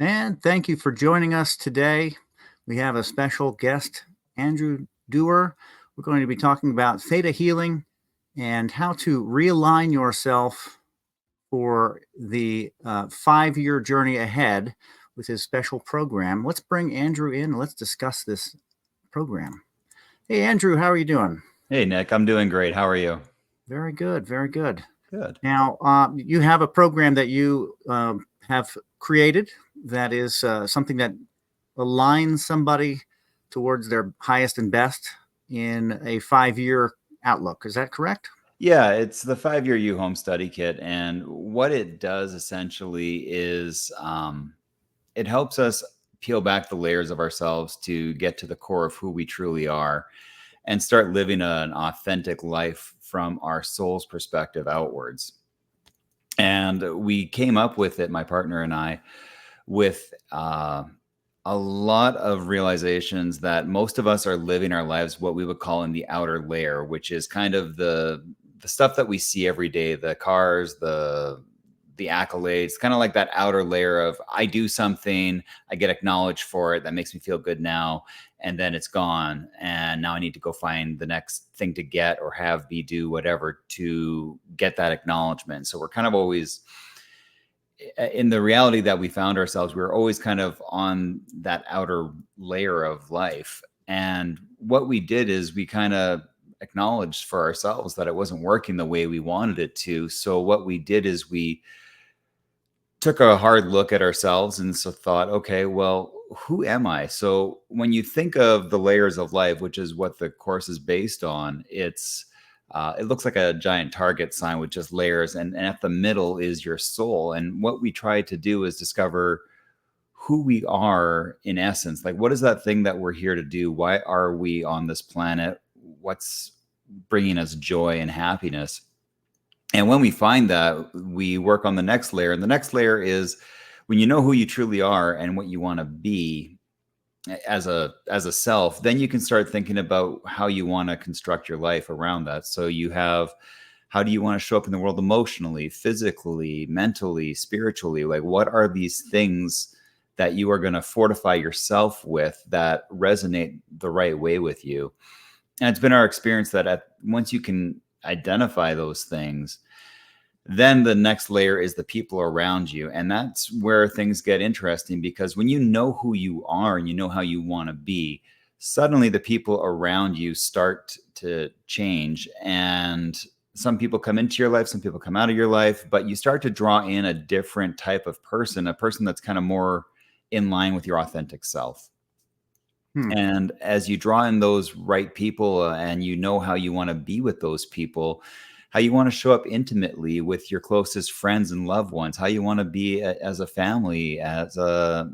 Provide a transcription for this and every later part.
And thank you for joining us today. We have a special guest, Andrew Dewar. We're going to be talking about theta healing and how to realign yourself for the 5-year journey ahead with his special program. Let's bring Andrew in and let's discuss this program. Hey, Andrew, how are you doing? Hey, Nick, I'm doing great. How are you? Very good, very good. Good. Now, you have a program that you have created that is something that aligns somebody towards their highest and best in a 5-year outlook. Is that correct? Yeah, it's the 5-year U Home Study Kit. And what it does essentially is it helps us peel back the layers of ourselves to get to the core of who we truly are and start living an authentic life from our soul's perspective outwards. And we came up with it, my partner and I, with a lot of realizations that most of us are living our lives what we would call in the outer layer, which is kind of the stuff that we see every day, the cars, the accolades, kind of like that outer layer of I do something, I get acknowledged for it, that makes me feel good now, and then it's gone. And now I need to go find the next thing to get or have, be, do, whatever to get that acknowledgement. So we're kind of always in the reality that we found ourselves, we were always kind of on that outer layer of life. And what we did is we kind of acknowledged for ourselves that it wasn't working the way we wanted it to. So what we did is we took a hard look at ourselves and so thought, okay, well, who am I? So when you think of the layers of life, which is what the course is based on, it looks like a giant target sign with just layers, and at the middle is your soul. And what we try to do is discover who we are in essence. Like, what is that thing that we're here to do? Why are we on this planet? What's bringing us joy and happiness? And when we find that, we work on the next layer. And the next layer is when you know who you truly are and what you want to be as a self, then you can start thinking about how you want to construct your life around that. So you have, how do you want to show up in the world emotionally, physically, mentally, spiritually? Like, what are these things that you are going to fortify yourself with that resonate the right way with you? And it's been our experience that once you can identify those things, then the next layer is the people around you. And that's where things get interesting, because when you know who you are and you know how you want to be, suddenly the people around you start to change. And some people come into your life, some people come out of your life, but you start to draw in a different type of person, a person that's kind of more in line with your authentic self. And as you draw in those right people and you know how you want to be with those people, how you want to show up intimately with your closest friends and loved ones, how you want to be as a family, as a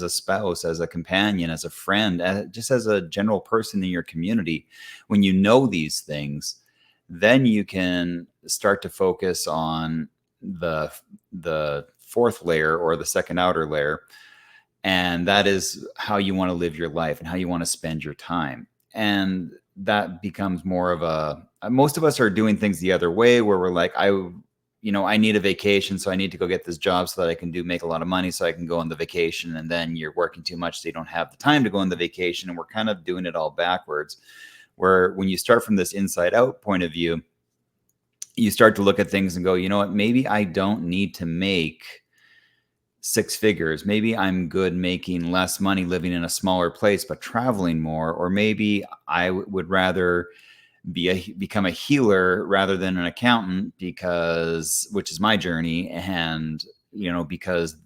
spouse, as a companion, as a friend, just as a general person in your community. When you know these things, then you can start to focus on the fourth layer, or the second outer layer. And that is how you want to live your life and how you want to spend your time. And that becomes more of most of us are doing things the other way, where we're like, I need a vacation, so I need to go get this job so that I can make a lot of money so I can go on the vacation. And then you're working too much, so you don't have the time to go on the vacation. And we're kind of doing it all backwards, where when you start from this inside out point of view, you start to look at things and go, you know what, maybe I don't need to make 6 figures. Maybe I'm good making less money, living in a smaller place, but traveling more. Or maybe I would rather become a healer rather than an accountant, which is my journey. And, because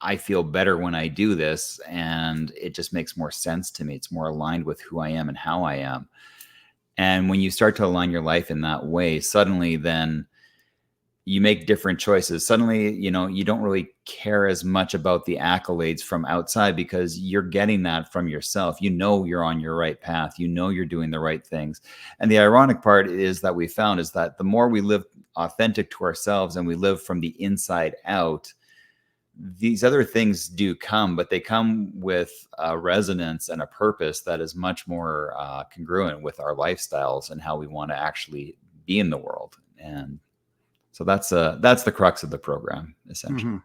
I feel better when I do this, and it just makes more sense to me. It's more aligned with who I am and how I am. And when you start to align your life in that way, suddenly then you make different choices. Suddenly, you don't really care as much about the accolades from outside, because you're getting that from yourself. You're on your right path. You're doing the right things. And the ironic part is that we found is that the more we live authentic to ourselves and we live from the inside out, these other things do come, but they come with a resonance and a purpose that is much more congruent with our lifestyles and how we want to actually be in the world. And so that's the crux of the program, essentially.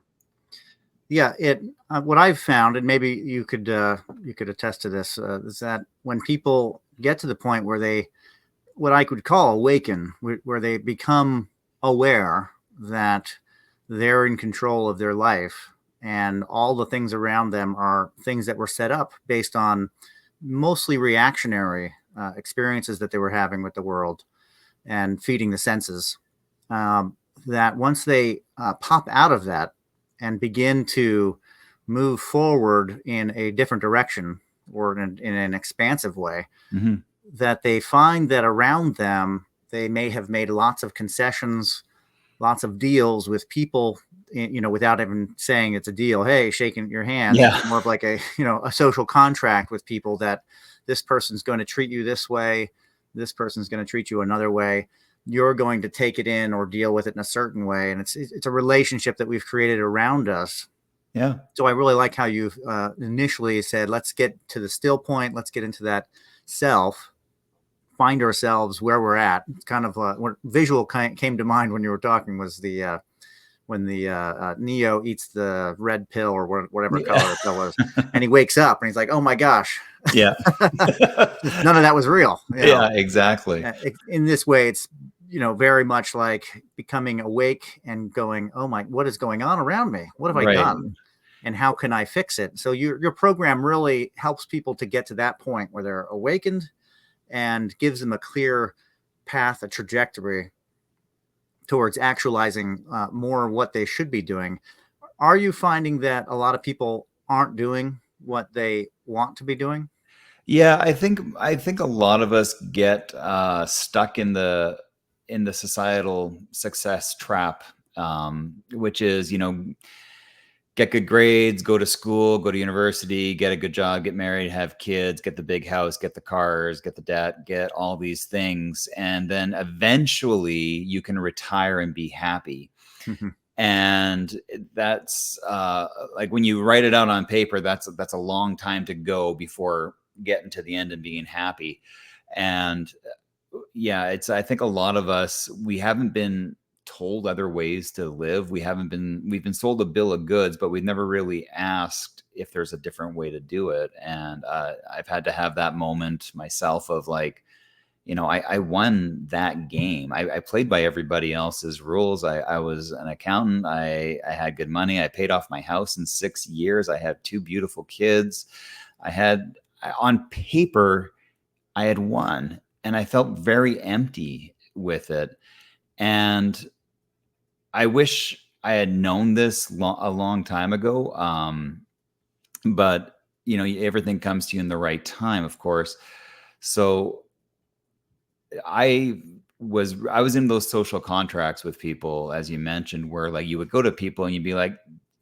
Yeah, it what I've found, and maybe you could attest to this, is that when people get to the point where they, what I could call awaken, where they become aware that they're in control of their life, and all the things around them are things that were set up based on mostly reactionary experiences that they were having with the world and feeding the senses. Um, that once they pop out of that and begin to move forward in a different direction, or in an expansive way, Hmm. that they find that around them they may have made lots of concessions, lots of deals with people, without even saying it's a deal. Hey, shaking your hands. Yeah. It's more of like a, a social contract with people, that this person's going to treat you this way. This person's going to treat you another way. You're going to take it in or deal with it in a certain way. And it's a relationship that we've created around us. Yeah. So I really like how you've initially said, let's get to the still point. Let's get into that self, find ourselves where we're at. It's kind of what visual came to mind when you were talking was the when the Neo eats the red pill, or whatever color Yeah. the pill is, and he wakes up and he's like, "Oh my gosh, Yeah. none of that was real." Yeah, exactly. In this way, it's very much like becoming awake and going, "Oh my, what is going on around me? What have I Right. done? And how can I fix it?" So your program really helps people to get to that point where they're awakened, and gives them a clear path, a trajectory towards actualizing more of what they should be doing. Are you finding that a lot of people aren't doing what they want to be doing? Yeah, I think a lot of us get stuck in the societal success trap, which is, get good grades, go to school, go to university, get a good job, get married, have kids, get the big house, get the cars, get the debt, get all these things, and then eventually you can retire and be happy. And that's like when you write it out on paper, that's a long time to go before getting to the end and being happy. And yeah, it's, I think a lot of us, we haven't been told other ways to live. We've been sold a bill of goods, but we've never really asked if there's a different way to do it. And I've had to have that moment myself of like, I won that game. I played by everybody else's rules. I was an accountant. I had good money. I paid off my house in 6 years. I had two beautiful kids. On paper, I had won, and I felt very empty with it. And I wish I had known this a long time ago. But everything comes to you in the right time, of course. So I was in those social contracts with people, as you mentioned, where like you would go to people and you'd be like,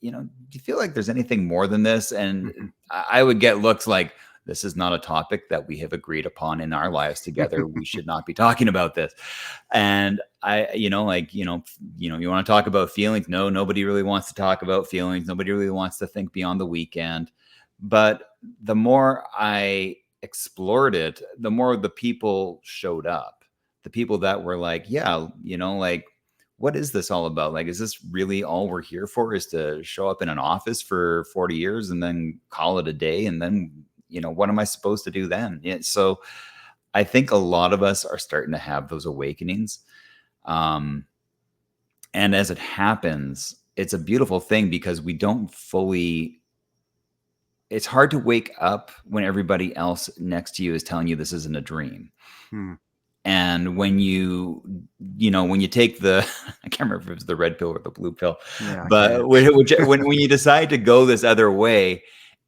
do you feel like there's anything more than this? And I would get looks like, this is not a topic that we have agreed upon in our lives together. We should not be talking about this. And you want to talk about feelings? No, nobody really wants to talk about feelings. Nobody really wants to think beyond the weekend. But the more I explored it, the more the people showed up. The people that were like, yeah, like, what is this all about? Like, is this really all we're here for, is to show up in an office for 40 years and then call it a day? And then, what am I supposed to do then? Yeah, so I think a lot of us are starting to have those awakenings. Um, and as it happens, it's a beautiful thing because we don't fully, it's hard to wake up when everybody else next to you is telling you this isn't a dream. Hmm. And when when you take the, I can't remember if it was the red pill or the blue pill, Yeah, I but can't. when you decide to go this other way,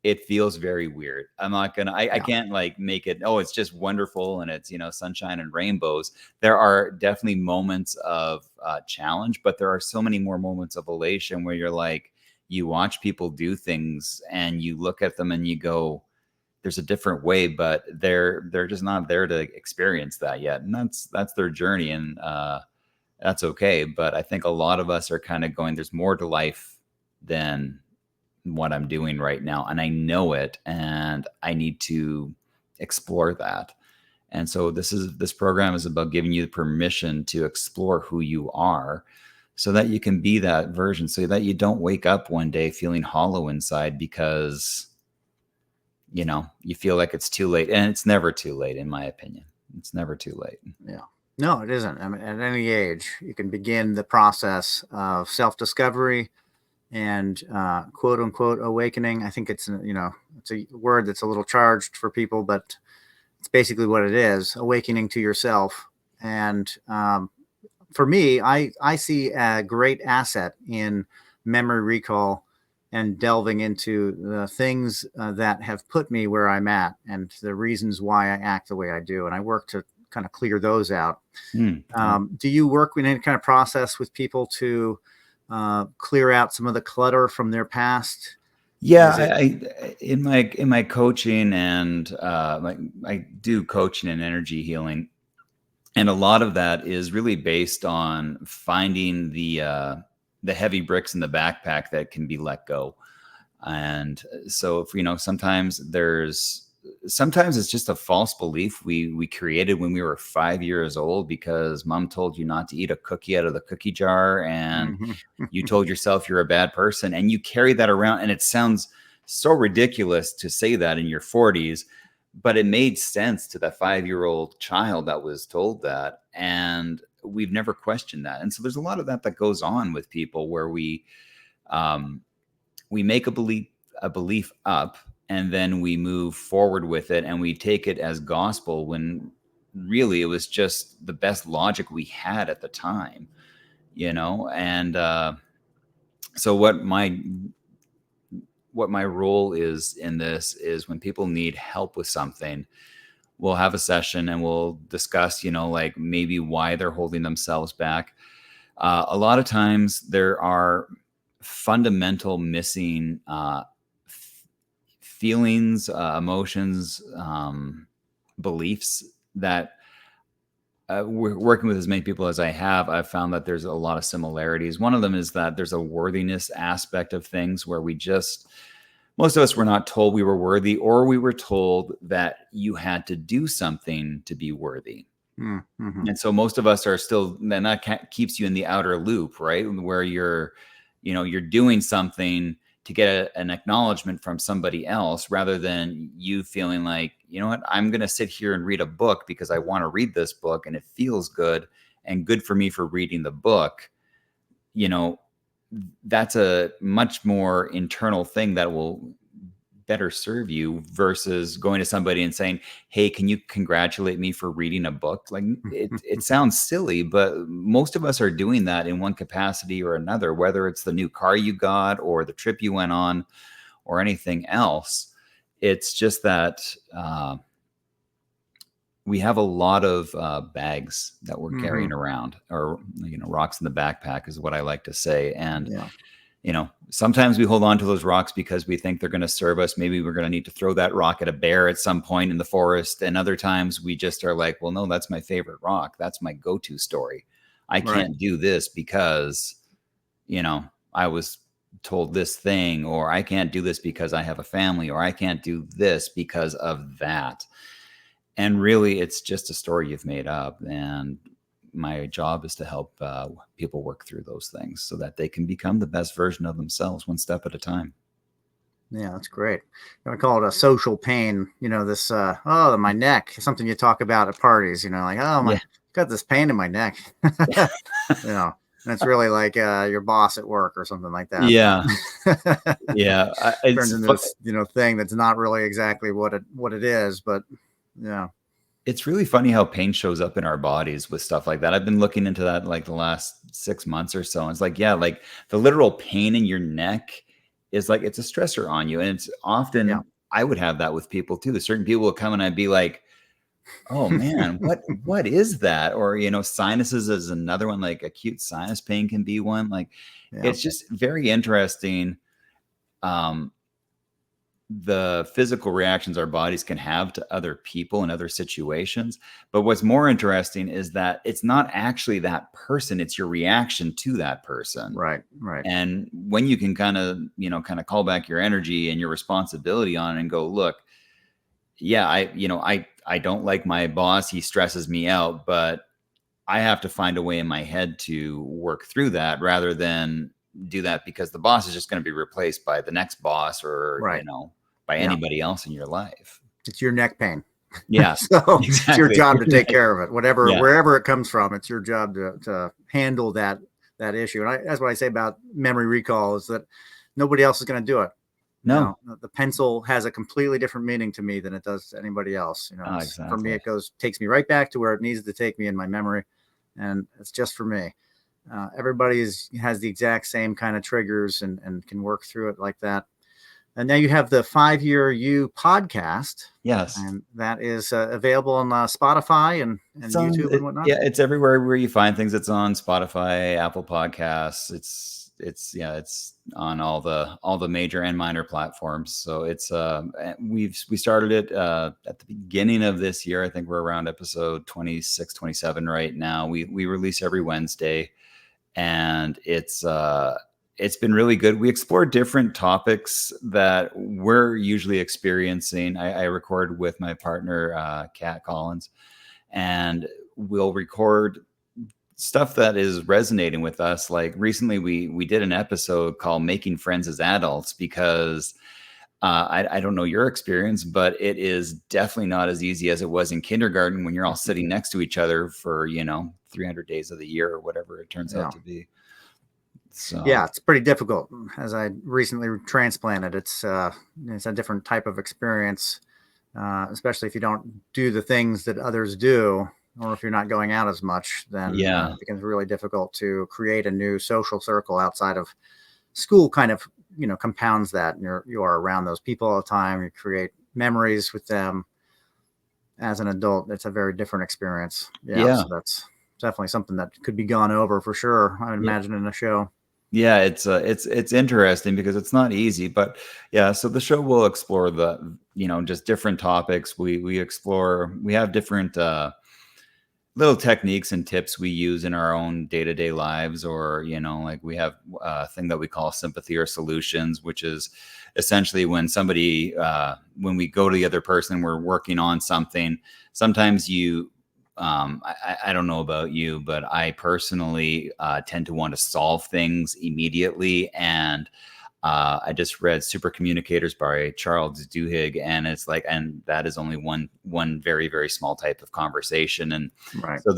it feels very weird. I Yeah. can't like make it, oh, it's just wonderful and it's, sunshine and rainbows. There are definitely moments of challenge, but there are so many more moments of elation where you're like, you watch people do things and you look at them and you go, there's a different way, but they're just not there to experience that yet. And that's their journey. And that's okay. But I think a lot of us are kind of going, there's more to life than what I'm doing right now. And I know it, and I need to explore that. And so this program is about giving you the permission to explore who you are, so that you can be that version, so that you don't wake up one day feeling hollow inside because, you feel like it's too late. And it's never too late, in my opinion. It's never too late. Yeah. No, it isn't. I mean, at any age, you can begin the process of self-discovery and quote unquote awakening. I think it's a word that's a little charged for people, but it's basically what it is: awakening to yourself. And for me, I see a great asset in memory recall and delving into the things that have put me where I'm at and the reasons why I act the way I do. And I work to kind of clear those out. Yeah. Do you work in any kind of process with people to clear out some of the clutter from their past? Yeah, Is it? in my coaching and I do coaching and energy healing, and a lot of that is really based on finding the heavy bricks in the backpack that can be let go. And so, if, sometimes it's just a false belief we created when we were 5 years old, because mom told you not to eat a cookie out of the cookie jar, and Mhm. you told yourself you're a bad person, and you carry that around. And it sounds so ridiculous to say that in your 40s, but it made sense to that 5-year-old child that was told that. And we've never questioned that. And so there's a lot of that goes on with people, where we make a belief up, and then we move forward with it, and we take it as gospel, when really it was just the best logic we had at the time. And so what my role is in this is, when people need help with something, we'll have a session and we'll discuss, like, maybe why they're holding themselves back. A lot of times there are fundamental missing feelings, emotions, beliefs that, working with as many people as I have, I've found that there's a lot of similarities. One of them is that there's a worthiness aspect of things, where most of us were not told we were worthy, or we were told that you had to do something to be worthy. Mm-hmm. And so most of us are still, then that keeps you in the outer loop, right? Where you're doing something to get an acknowledgement from somebody else, rather than you feeling like, you know what, I'm going to sit here and read a book because I want to read this book and it feels good and good for me for reading the book. That's a much more internal thing that will better serve you, versus going to somebody and saying, hey, can you congratulate me for reading a book? Like, it sounds silly, but most of us are doing that in one capacity or another, whether it's the new car you got, or the trip you went on, or anything else. It's just that we have a lot of bags that we're carrying around, or rocks in the backpack is what I like to say. And Yeah. Sometimes we hold on to those rocks because we think they're going to serve us. Maybe we're going to need to throw that rock at a bear at some point in the forest. And other times we just are like, well, no, that's my favorite rock. That's my go-to story. I Right. can't do this because, I was told this thing, or I can't do this because I have a family, or I can't do this because of that. And really, it's just a story you've made up. And my job is to help people work through those things so that they can become the best version of themselves, one step at a time. Yeah, that's great. I call it a social pain. This my neck, something you talk about at parties. Like, oh, Yeah. got this pain in my neck. And it's really like your boss at work or something like that. Yeah. But Yeah. turns into this thing that's not really exactly what it is. But yeah. It's really funny how pain shows up in our bodies with stuff like that. I've been looking into that like the last 6 months or so. And it's like, yeah, like the literal pain in your neck is like, it's a stressor on you. And it's often, Yeah. I would have that with people too. Certain people will come and I'd be like, oh man, what is that? Or, sinuses is another one, like acute sinus pain can be one. Like, Yeah. it's just very interesting. The physical reactions our bodies can have to other people in other situations. But what's more interesting is that it's not actually that person, it's your reaction to that person. Right. And when you can kind of call back your energy and your responsibility on it and go, look, yeah, I don't like my boss, he stresses me out, but I have to find a way in my head to work through that rather than do that because the boss is just going to be replaced by the next boss or, Right. by Yeah. anybody else in your life. It's your neck pain. Yeah, So it's your exactly. job to take Right. care of it, Yeah. wherever it comes from. It's your job to handle that issue. And that's what I say about memory recall is that nobody else is going to do it. No. The pencil has a completely different meaning to me than it does to anybody else. Oh, For me, exactly. it takes me right back to where it needs to take me in my memory, and it's just for me. Everybody has the exact same kind of triggers and can work through it like that. And now you have the 5-Year You podcast. Yes. And that is available on Spotify and YouTube and whatnot. Yeah, it's everywhere where you find things. It's on Spotify, Apple Podcasts. It's on all the major and minor platforms. So it's we started it at the beginning of this year. I think we're around episode 26, 27 right now. We release every Wednesday, and it's been really good. We explore different topics that we're usually experiencing. I record with my partner, Kat Collins, and we'll record stuff that is resonating with us. Like recently we did an episode called Making Friends as Adults because I don't know your experience, but it is definitely not as easy as it was in kindergarten when you're all sitting next to each other for, 300 days of the year or whatever it turns out to be. So yeah, it's pretty difficult. As I recently transplanted, it's a different type of experience, especially if you don't do the things that others do, or if you're not going out as much. Then it becomes really difficult to create a new social circle outside of school. Kind of compounds that, and you are around those people all the time. You create memories with them. As an adult, it's a very different experience. So that's definitely something that could be gone over for sure. I would imagine in a show. Yeah, it's interesting because it's not easy, but yeah. So the show will explore just different topics. We explore. We have different little techniques and tips we use in our own day-to-day lives, or like we have a thing that we call sympathy or solutions, which is essentially when when we go to the other person, we're working on something. Sometimes I don't know about you, but I personally tend to want to solve things immediately. And I just read Super Communicators by Charles Duhigg, and it's like, and that is only one very, very small type of conversation. And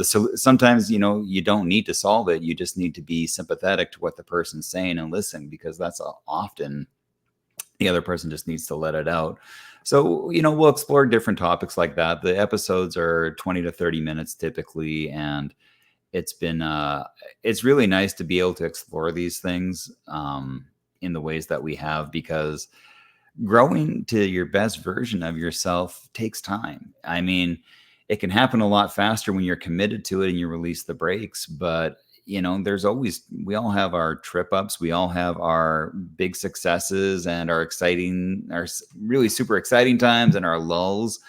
so sometimes, you don't need to solve it. You just need to be sympathetic to what the person's saying and listen, because that's often the other person just needs to let it out. So, we'll explore different topics like that. The episodes are 20 to 30 minutes typically. And it's really nice to be able to explore these things in the ways that we have, because growing to your best version of yourself takes time. I mean, it can happen a lot faster when you're committed to it and you release the brakes, but we all have our trip ups. We all have our big successes and our really super exciting times and our lulls.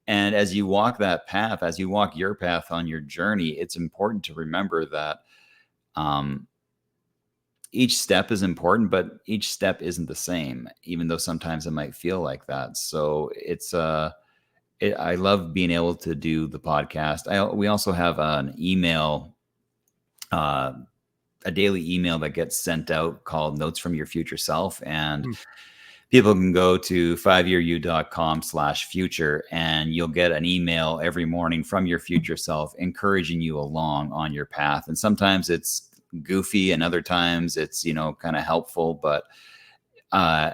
And as you walk that path, as you walk your path on your journey, it's important to remember that each step is important, but each step isn't the same, even though sometimes it might feel like that. So I love being able to do the podcast. We also have an email, a daily email that gets sent out called Notes from Your Future Self. And people can go to 5yearyou.com/future, and you'll get an email every morning from your future self encouraging you along on your path. And sometimes it's goofy and other times it's, kind of helpful, but I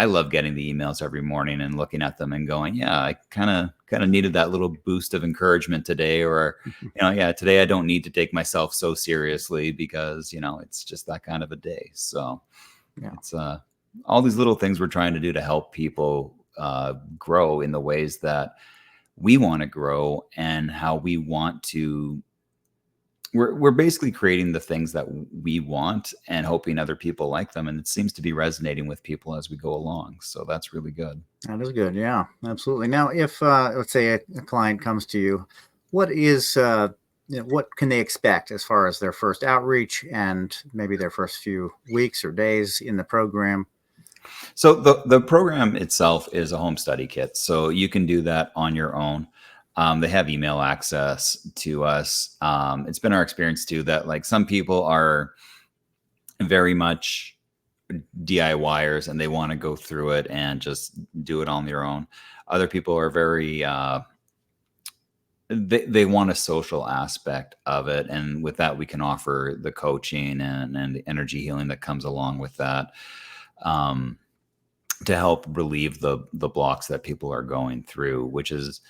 love getting the emails every morning and looking at them and going, yeah, I kind of needed that little boost of encouragement today, or, today I don't need to take myself so seriously because, it's just that kind of a day. So it's all these little things we're trying to do to help people grow in the ways that we want to grow and how we want to. We're basically creating the things that we want and hoping other people like them. And it seems to be resonating with people as we go along. So that's really good. That is good. Yeah, absolutely. Now, if let's say a client comes to you, what is, what can they expect as far as their first outreach and maybe their first few weeks or days in the program? So the program itself is a home study kit. So you can do that on your own. They have email access to us. It's been our experience too that like some people are very much DIYers and they want to go through it and just do it on their own. Other people are very they want a social aspect of it, and with that we can offer the coaching and the energy healing that comes along with that, to help relieve the blocks that people are going through, which is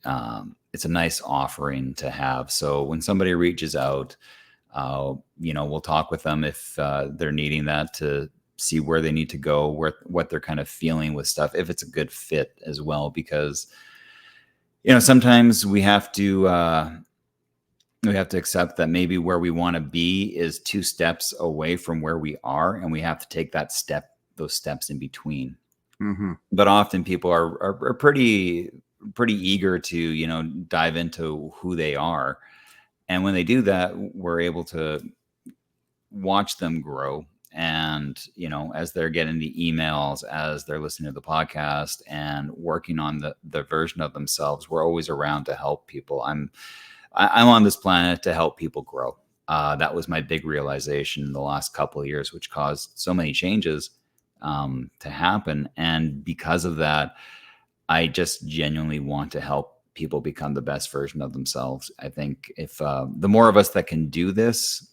it's a nice offering to have. So when somebody reaches out, we'll talk with them if they're needing that, to see where they need to go, what they're kind of feeling with stuff, if it's a good fit as well, because sometimes we have to accept that maybe where we want to be is 2 steps away from where we are, and we have to take those steps in between. Mm-hmm. But often people are pretty eager to dive into who they are, and when they do that, we're able to watch them grow. And as they're getting the emails, as they're listening to the podcast and working on the version of themselves, we're always around to help people. I'm on this planet to help people grow. That was my big realization in the last couple of years, which caused so many changes to happen. And because of that, I just genuinely want to help people become the best version of themselves. I think if the more of us that can do this,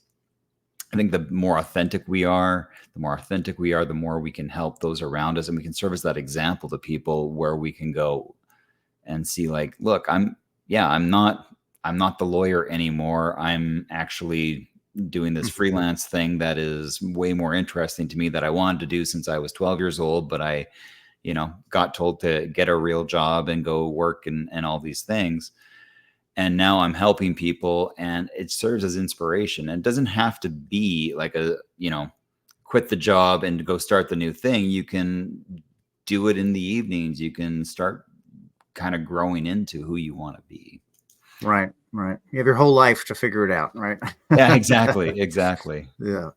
I think the more authentic we are, the more we can help those around us, and we can serve as that example to people where we can go and see, like, look, I'm not the lawyer anymore. I'm actually doing this freelance thing that is way more interesting to me, that I wanted to do since I was 12 years old, but I got told to get a real job and go work and all these things. And now I'm helping people, and it serves as inspiration. And it doesn't have to be like quit the job and go start the new thing. You can do it in the evenings. You can start kind of growing into who you want to be. Right. You have your whole life to figure it out, right? Yeah, exactly. Yeah,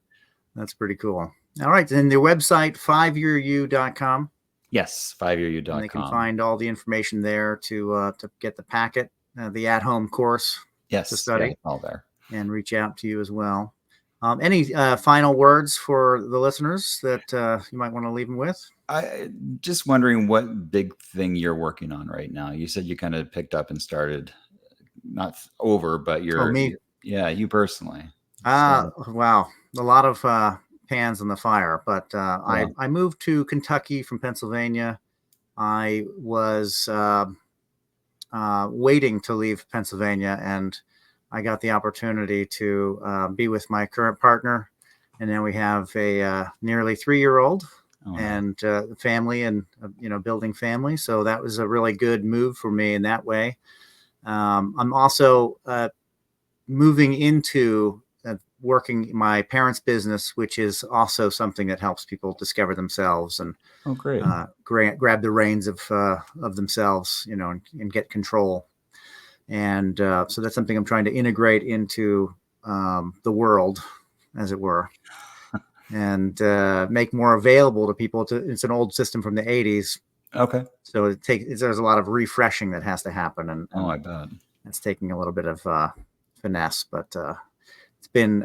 that's pretty cool. All right, and the website 5yearyou.com. Yes, 5yearyou.com. And they can find all the information there to get the packet, the at-home course to study, all there, and reach out to you as well. Any final words for the listeners that you might want to leave them with? I just wondering what big thing you're working on right now. You said you kind of picked up and started, not over, but me? You personally. Wow, a lot of pans in the fire, but I moved to Kentucky from Pennsylvania. I was waiting to leave Pennsylvania, and I got the opportunity to be with my current partner, and then we have a nearly 3-year-old and family, and building family. So that was a really good move for me in that way. I'm also moving into working my parents' business, which is also something that helps people discover themselves and grab the reins of themselves, and get control. And so that's something I'm trying to integrate into the world, as it were, and make more available to people. It's an old system from the 80s. Okay. So there's a lot of refreshing that has to happen, and I bet it's taking a little bit of finesse, but it's been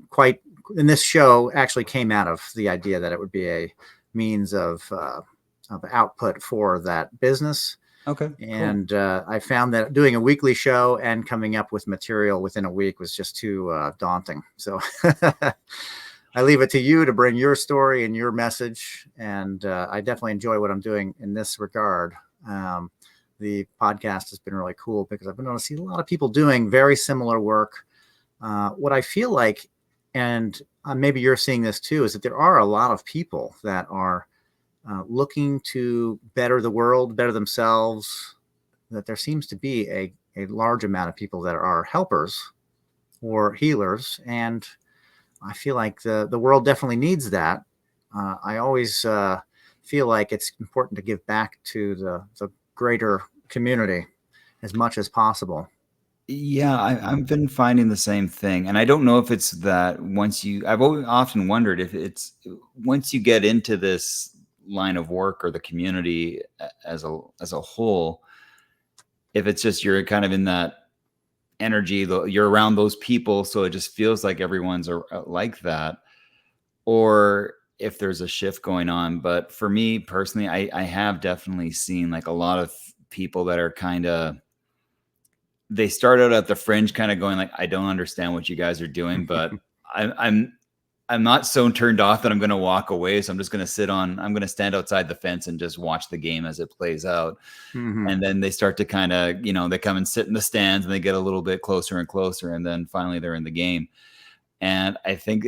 quite. And this show actually came out of the idea that it would be a means of output for that business. Okay. And cool. I found that doing a weekly show and coming up with material within a week was just too daunting. So I leave it to you to bring your story and your message. And I definitely enjoy what I'm doing in this regard. The podcast has been really cool because I've been able to see a lot of people doing very similar work. What I feel like, and maybe you're seeing this too, is that there are a lot of people that are looking to better the world, better themselves, that there seems to be a large amount of people that are helpers or healers. And I feel like the world definitely needs that. I always feel like it's important to give back to the greater community as much as possible. Yeah, I've been finding the same thing. And I don't know if it's that I've often wondered if it's once you get into this line of work or the community as a whole, if it's just you're kind of in that energy, you're around those people, so it just feels like everyone's like that, or if there's a shift going on. But for me personally, I have definitely seen like a lot of people that are kind of, they start out at the fringe kind of going like, I don't understand what you guys are doing, but I'm not so turned off that I'm going to walk away. So I'm just going to I'm going to stand outside the fence and just watch the game as it plays out. Mm-hmm. And then they start to kind of, they come and sit in the stands and they get a little bit closer and closer. And then finally they're in the game. And I think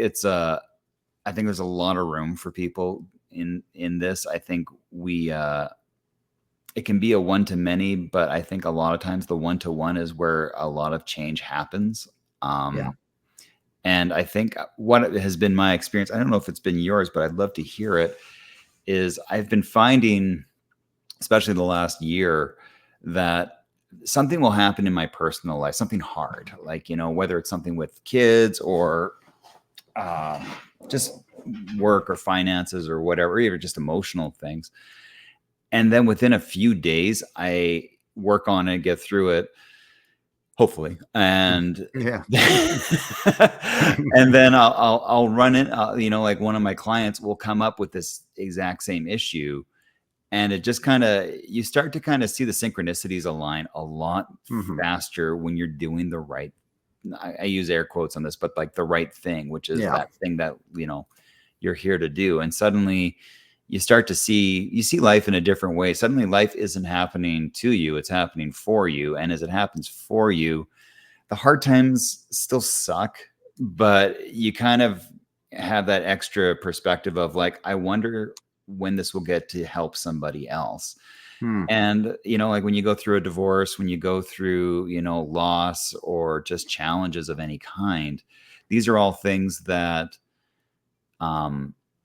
I think there's a lot of room for people in this. I think it can be a one-to-many, but I think a lot of times the one-to-one is where a lot of change happens. Yeah. And I think what has been my experience, I don't know if it's been yours, but I'd love to hear it, is I've been finding, especially the last year, that something will happen in my personal life, something hard, like, whether it's something with kids or just work or finances or whatever, even just emotional things. And then within a few days, I work on it, get through it, hopefully. And Yeah. and then I'll run it, like one of my clients will come up with this exact same issue. And it just you start to kind of see the synchronicities align a lot faster when you're doing the right, I use air quotes on this, but like the right thing, which is that thing that, you're here to do. And suddenly you start to see life in a different way. Suddenly life isn't happening to you, it's happening for you. And as it happens for you, the hard times still suck, but you kind of have that extra perspective of like, I wonder when this will get to help somebody else. And, like when you go through a divorce, when you go through, loss or just challenges of any kind, these are all things that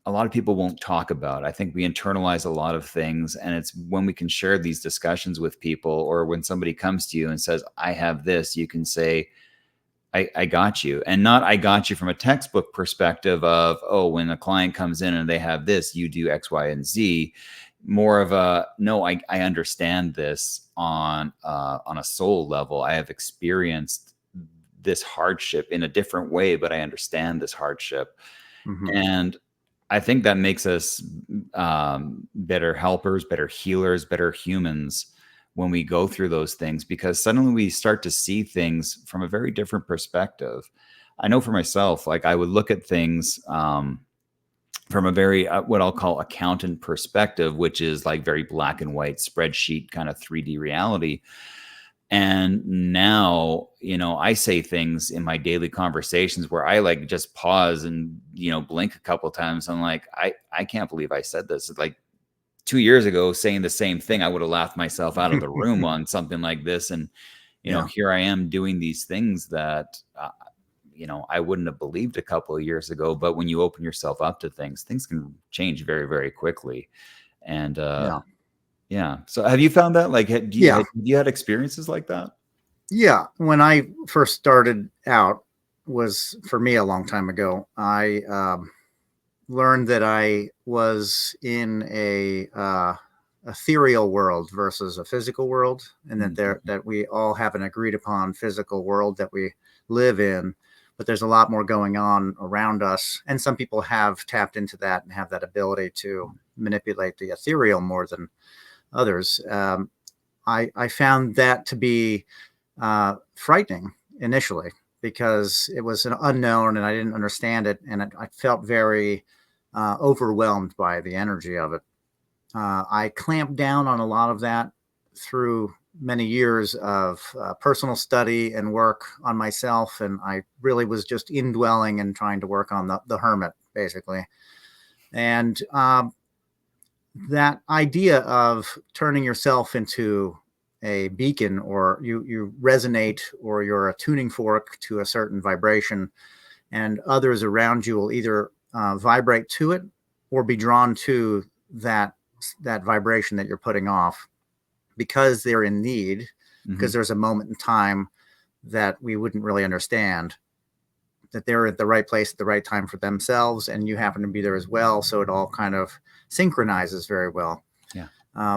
a lot of people won't talk about. I think we internalize a lot of things, and it's when we can share these discussions with people, or when somebody comes to you and says, I have this, you can say, I got you. And not I got you from a textbook perspective of, oh, when a client comes in and they have this, you do X, Y, and Z. More of a, no, I understand this on a soul level. I have experienced this hardship in a different way, but I understand this hardship. And I think that makes us better helpers, better healers, better humans when we go through those things, because suddenly we start to see things from a very different perspective. I know for myself, like I would look at things from a very, what I'll call accountant perspective, which is like very black and white spreadsheet kind of 3D reality. And now, I say things in my daily conversations where I like just pause and, blink a couple of times. I'm like, I can't believe I said this. Like 2 years ago, saying the same thing, I would have laughed myself out of the room on something like this. And, here I am doing these things that, I wouldn't have believed a couple of years ago. But when you open yourself up to things can change very, very quickly. And, yeah. So have you found that? Like, have you had experiences like that? Yeah. When I first started out, was for me a long time ago. I learned that I was in a ethereal world versus a physical world, and that we all have an agreed upon physical world that we live in, but there's a lot more going on around us. And some people have tapped into that and have that ability to manipulate the ethereal more than others. I found that to be frightening initially, because it was an unknown and I didn't understand it. And I felt very overwhelmed by the energy of it. I clamped down on a lot of that through many years of personal study and work on myself. And I really was just indwelling and trying to work on the hermit, basically. And that idea of turning yourself into a beacon, or you resonate, or you're a tuning fork to a certain vibration, and others around you will either vibrate to it or be drawn to that vibration that you're putting off, because they're in need, because there's a moment in time that we wouldn't really understand, that they're at the right place at the right time for themselves, and you happen to be there as well. So it all kind of synchronizes very well. Yeah.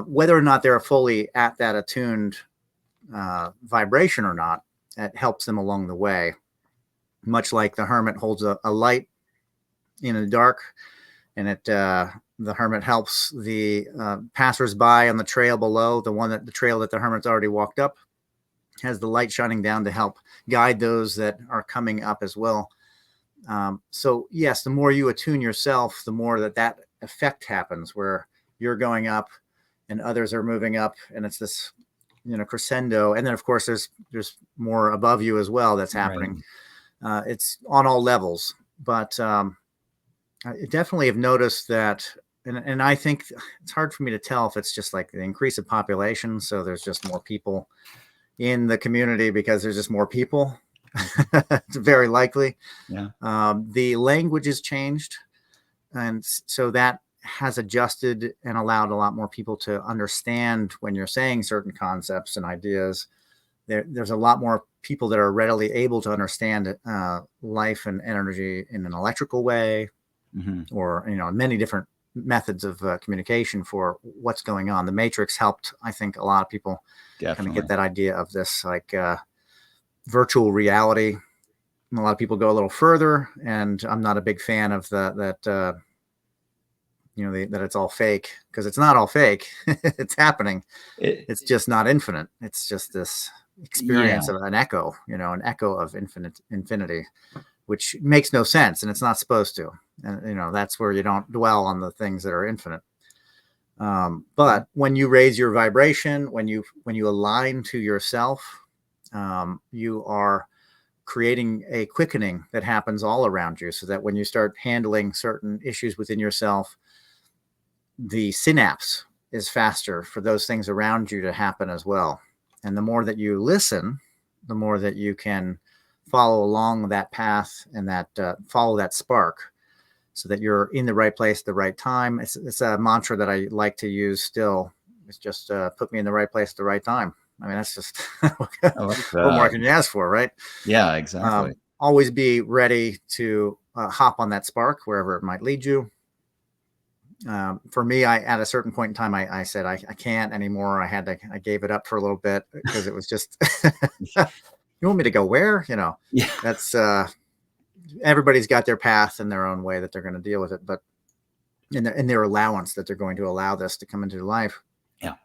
Whether or not they're fully at that attuned vibration or not, it helps them along the way. Much like the hermit holds a light in the dark, and the hermit helps the passersby on the trail below, the trail that the hermit's already walked up, has the light shining down to help guide those that are coming up as well. So yes, the more you attune yourself, the more that effect happens, where you're going up and others are moving up, and it's this, crescendo. And then of course there's more above you as well that's happening. Right. It's on all levels, but I definitely have noticed that, and I think it's hard for me to tell if it's just like the increase of population, so there's just more people in the community because there's just more people. It's very likely. Yeah. The language has changed, and so that has adjusted and allowed a lot more people to understand when you're saying certain concepts and ideas. There's a lot more people that are readily able to understand life and energy in an electrical way, mm-hmm. or many different methods of communication for what's going on. The Matrix helped, I think, a lot of people kind of get that idea of this like virtual reality. And a lot of people go a little further, and I'm not a big fan of that it's all fake, because it's not all fake. It's happening. It's just not infinite. It's just this experience of an echo, an echo of infinity, which makes no sense, and it's not supposed to. And that's where you don't dwell on the things that are infinite. But when you raise your vibration, when you align to yourself, you are creating a quickening that happens all around you, so that when you start handling certain issues within yourself, the synapse is faster for those things around you to happen as well. And the more that you listen, the more that you can follow along that path and that follow that spark, so that you're in the right place at the right time. It's a mantra that I like to use still. It's just put me in the right place at the right time. I mean, that's just what more can you ask for, right? Yeah, exactly. Always be ready to hop on that spark wherever it might lead you. For me, at a certain point in time, I said, I can't anymore. I gave it up for a little bit, because it was just, you want me to go where? Yeah. That's, everybody's got their path and their own way that they're going to deal with it, but in their allowance that they're going to allow this to come into their life. Yeah.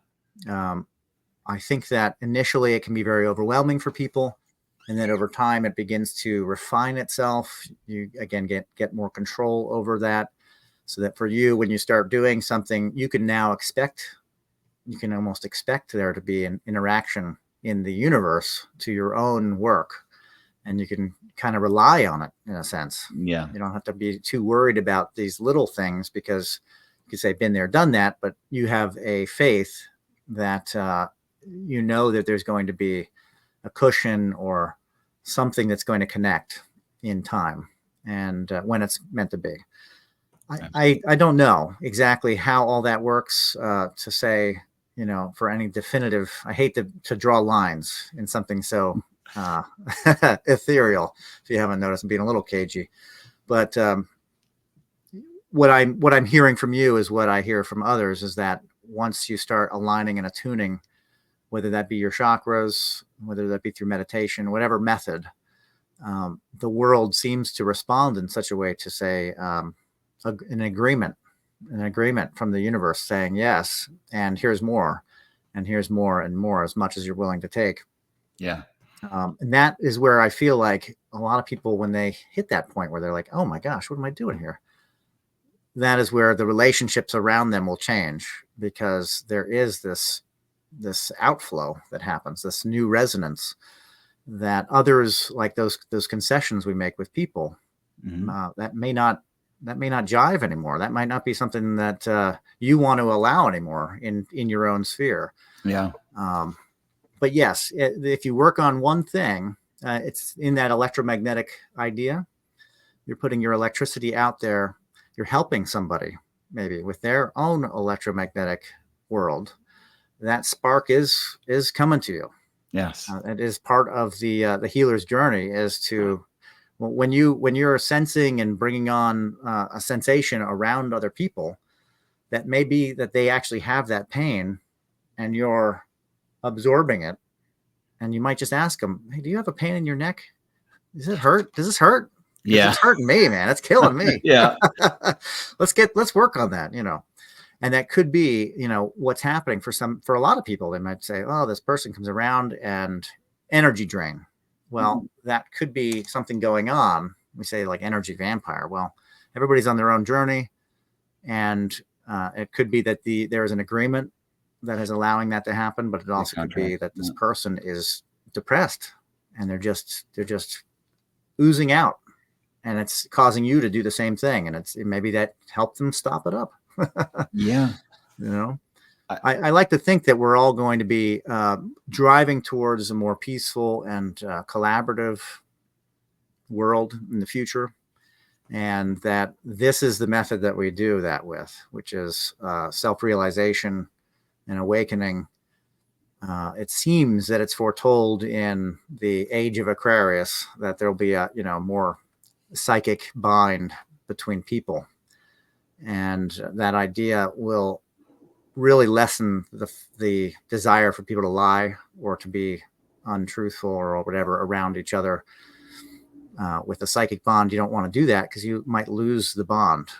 I think that initially it can be very overwhelming for people. And then over time, it begins to refine itself. You, again, get more control over that. So that for you, when you start doing something, you can almost expect there to be an interaction in the universe to your own work. And you can kind of rely on it in a sense. Yeah. You don't have to be too worried about these little things, because you could say, been there, done that, but you have a faith that, that there's going to be a cushion or something that's going to connect in time, and when it's meant to be. I don't know exactly how all that works to say, for any definitive. I hate to draw lines in something so ethereal, if you haven't noticed. I'm being a little cagey, but what I'm hearing from you is what I hear from others, is that once you start aligning and attuning, whether that be your chakras, whether that be through meditation, whatever method, the world seems to respond in such a way to say, an agreement from the universe saying yes, and here's more, and here's more and more, as much as you're willing to take. Yeah. And that is where I feel like a lot of people, when they hit that point where they're like, oh my gosh, what am I doing here? That is where the relationships around them will change, because there is this outflow that happens, this new resonance that others, like those concessions we make with people, mm-hmm. that may not jive anymore. That might not be something that you want to allow anymore in your own sphere. Yeah. But yes, if you work on one thing, it's in that electromagnetic idea. You're putting your electricity out there. You're helping somebody maybe with their own electromagnetic world. That spark is coming to you. Yes. It is part of the healer's journey, is to, when you're sensing and bringing on a sensation around other people, that may be that they actually have that pain, and you're absorbing it and you might just ask them, "Hey, do you have a pain in your neck? Does it hurt? Does this hurt? Because Yeah. it's hurting me, man. It's killing me. Yeah. Let's work on that, And that could be, what's happening for a lot of people. They might say, "Oh, this person comes around and energy drain." Well, that could be something going on. We say like energy vampire. Well, everybody's on their own journey, and it could be that there is an agreement that is allowing that to happen, but it also could be that this person is depressed and they're just oozing out, and it's causing you to do the same thing, and maybe that helped them stop it up. Yeah. I like to think that we're all going to be driving towards a more peaceful and collaborative world in the future, and that this is the method that we do that with, which is self-realization and awakening. It seems that it's foretold in the age of Aquarius that there'll be a more psychic bind between people, and that idea will really lessen the desire for people to lie or to be untruthful or whatever around each other. With a psychic bond, you don't want to do that because you might lose the bond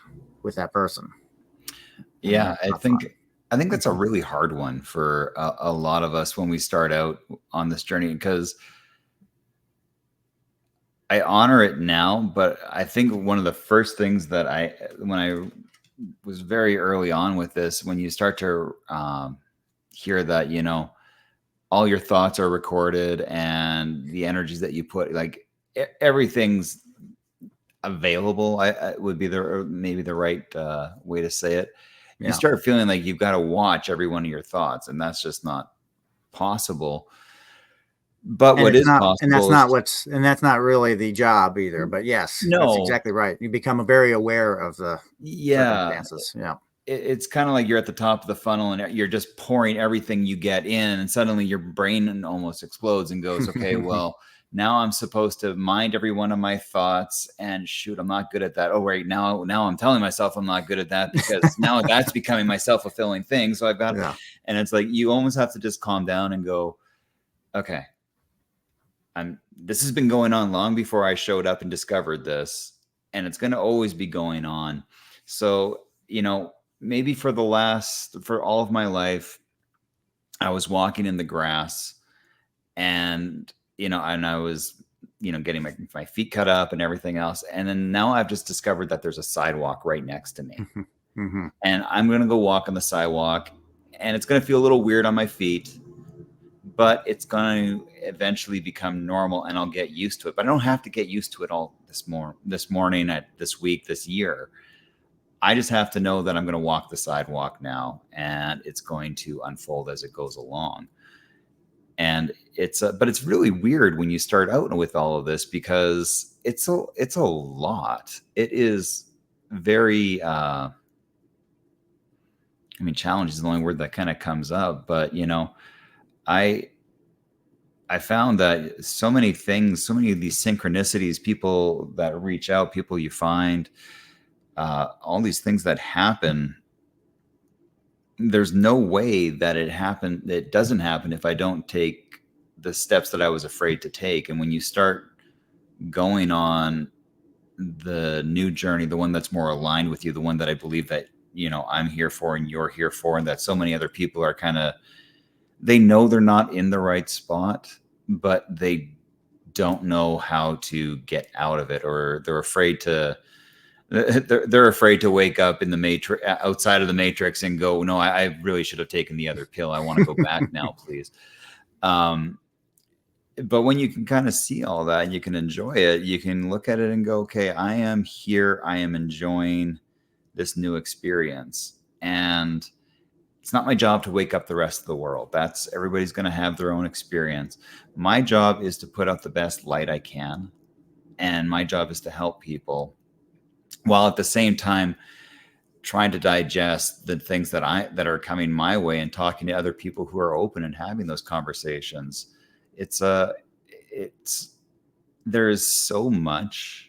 with that person. Yeah, I think that's a really hard one for a lot of us when we start out on this journey, because I honor it now, but I think one of the first things that when I was very early on with this, when you start to hear that, all your thoughts are recorded and the energies that you put, like everything's available, I would be maybe the right way to say it. You start feeling like you've got to watch every one of your thoughts, and that's just not possible. But what is possible, and that's not really the job either. But yes, that's exactly right. You become very aware of the circumstances. Yeah. It's kind of like you're at the top of the funnel and you're just pouring everything you get in, and suddenly your brain almost explodes and goes, okay, well, now I'm supposed to mind every one of my thoughts, and shoot, I'm not good at that. Oh, right. Now I'm telling myself I'm not good at that, because now that's becoming my self-fulfilling thing. So I've got, and it's like, you almost have to just calm down and go, okay, this has been going on long before I showed up and discovered this, and it's going to always be going on. So, maybe for all of my life, I was walking in the grass, and, and I was, getting my feet cut up and everything else. And then now I've just discovered that there's a sidewalk right next to me. And I'm going to go walk on the sidewalk, and it's going to feel a little weird on my feet, but it's going to eventually become normal, and I'll get used to it. But I don't have to get used to it all this morning, this week, this year. I just have to know that I'm going to walk the sidewalk now, and it's going to unfold as it goes along. And but it's really weird when you start out with all of this, because it's a lot. It is very, challenge is the only word that kind of comes up, but I found that so many things, so many of these synchronicities, people that reach out, people you find, all these things that happen, there's no way that it doesn't happen if I don't take the steps that I was afraid to take. And when you start going on the new journey, the one that's more aligned with you, the one that I believe that, I'm here for and you're here for, and that so many other people are they know they're not in the right spot, but they don't know how to get out of it, or they're afraid to wake up in the matrix, outside of the matrix, and go, no, I really should have taken the other pill. I want to go back now, please. But when you can kind of see all that and you can enjoy it, you can look at it and go, okay, I am here. I am enjoying this new experience. And it's not my job to wake up the rest of the world. Everybody's going to have their own experience. My job is to put out the best light I can. And my job is to help people, while at the same time trying to digest the things that are coming my way, and talking to other people who are open and having those conversations. There's so much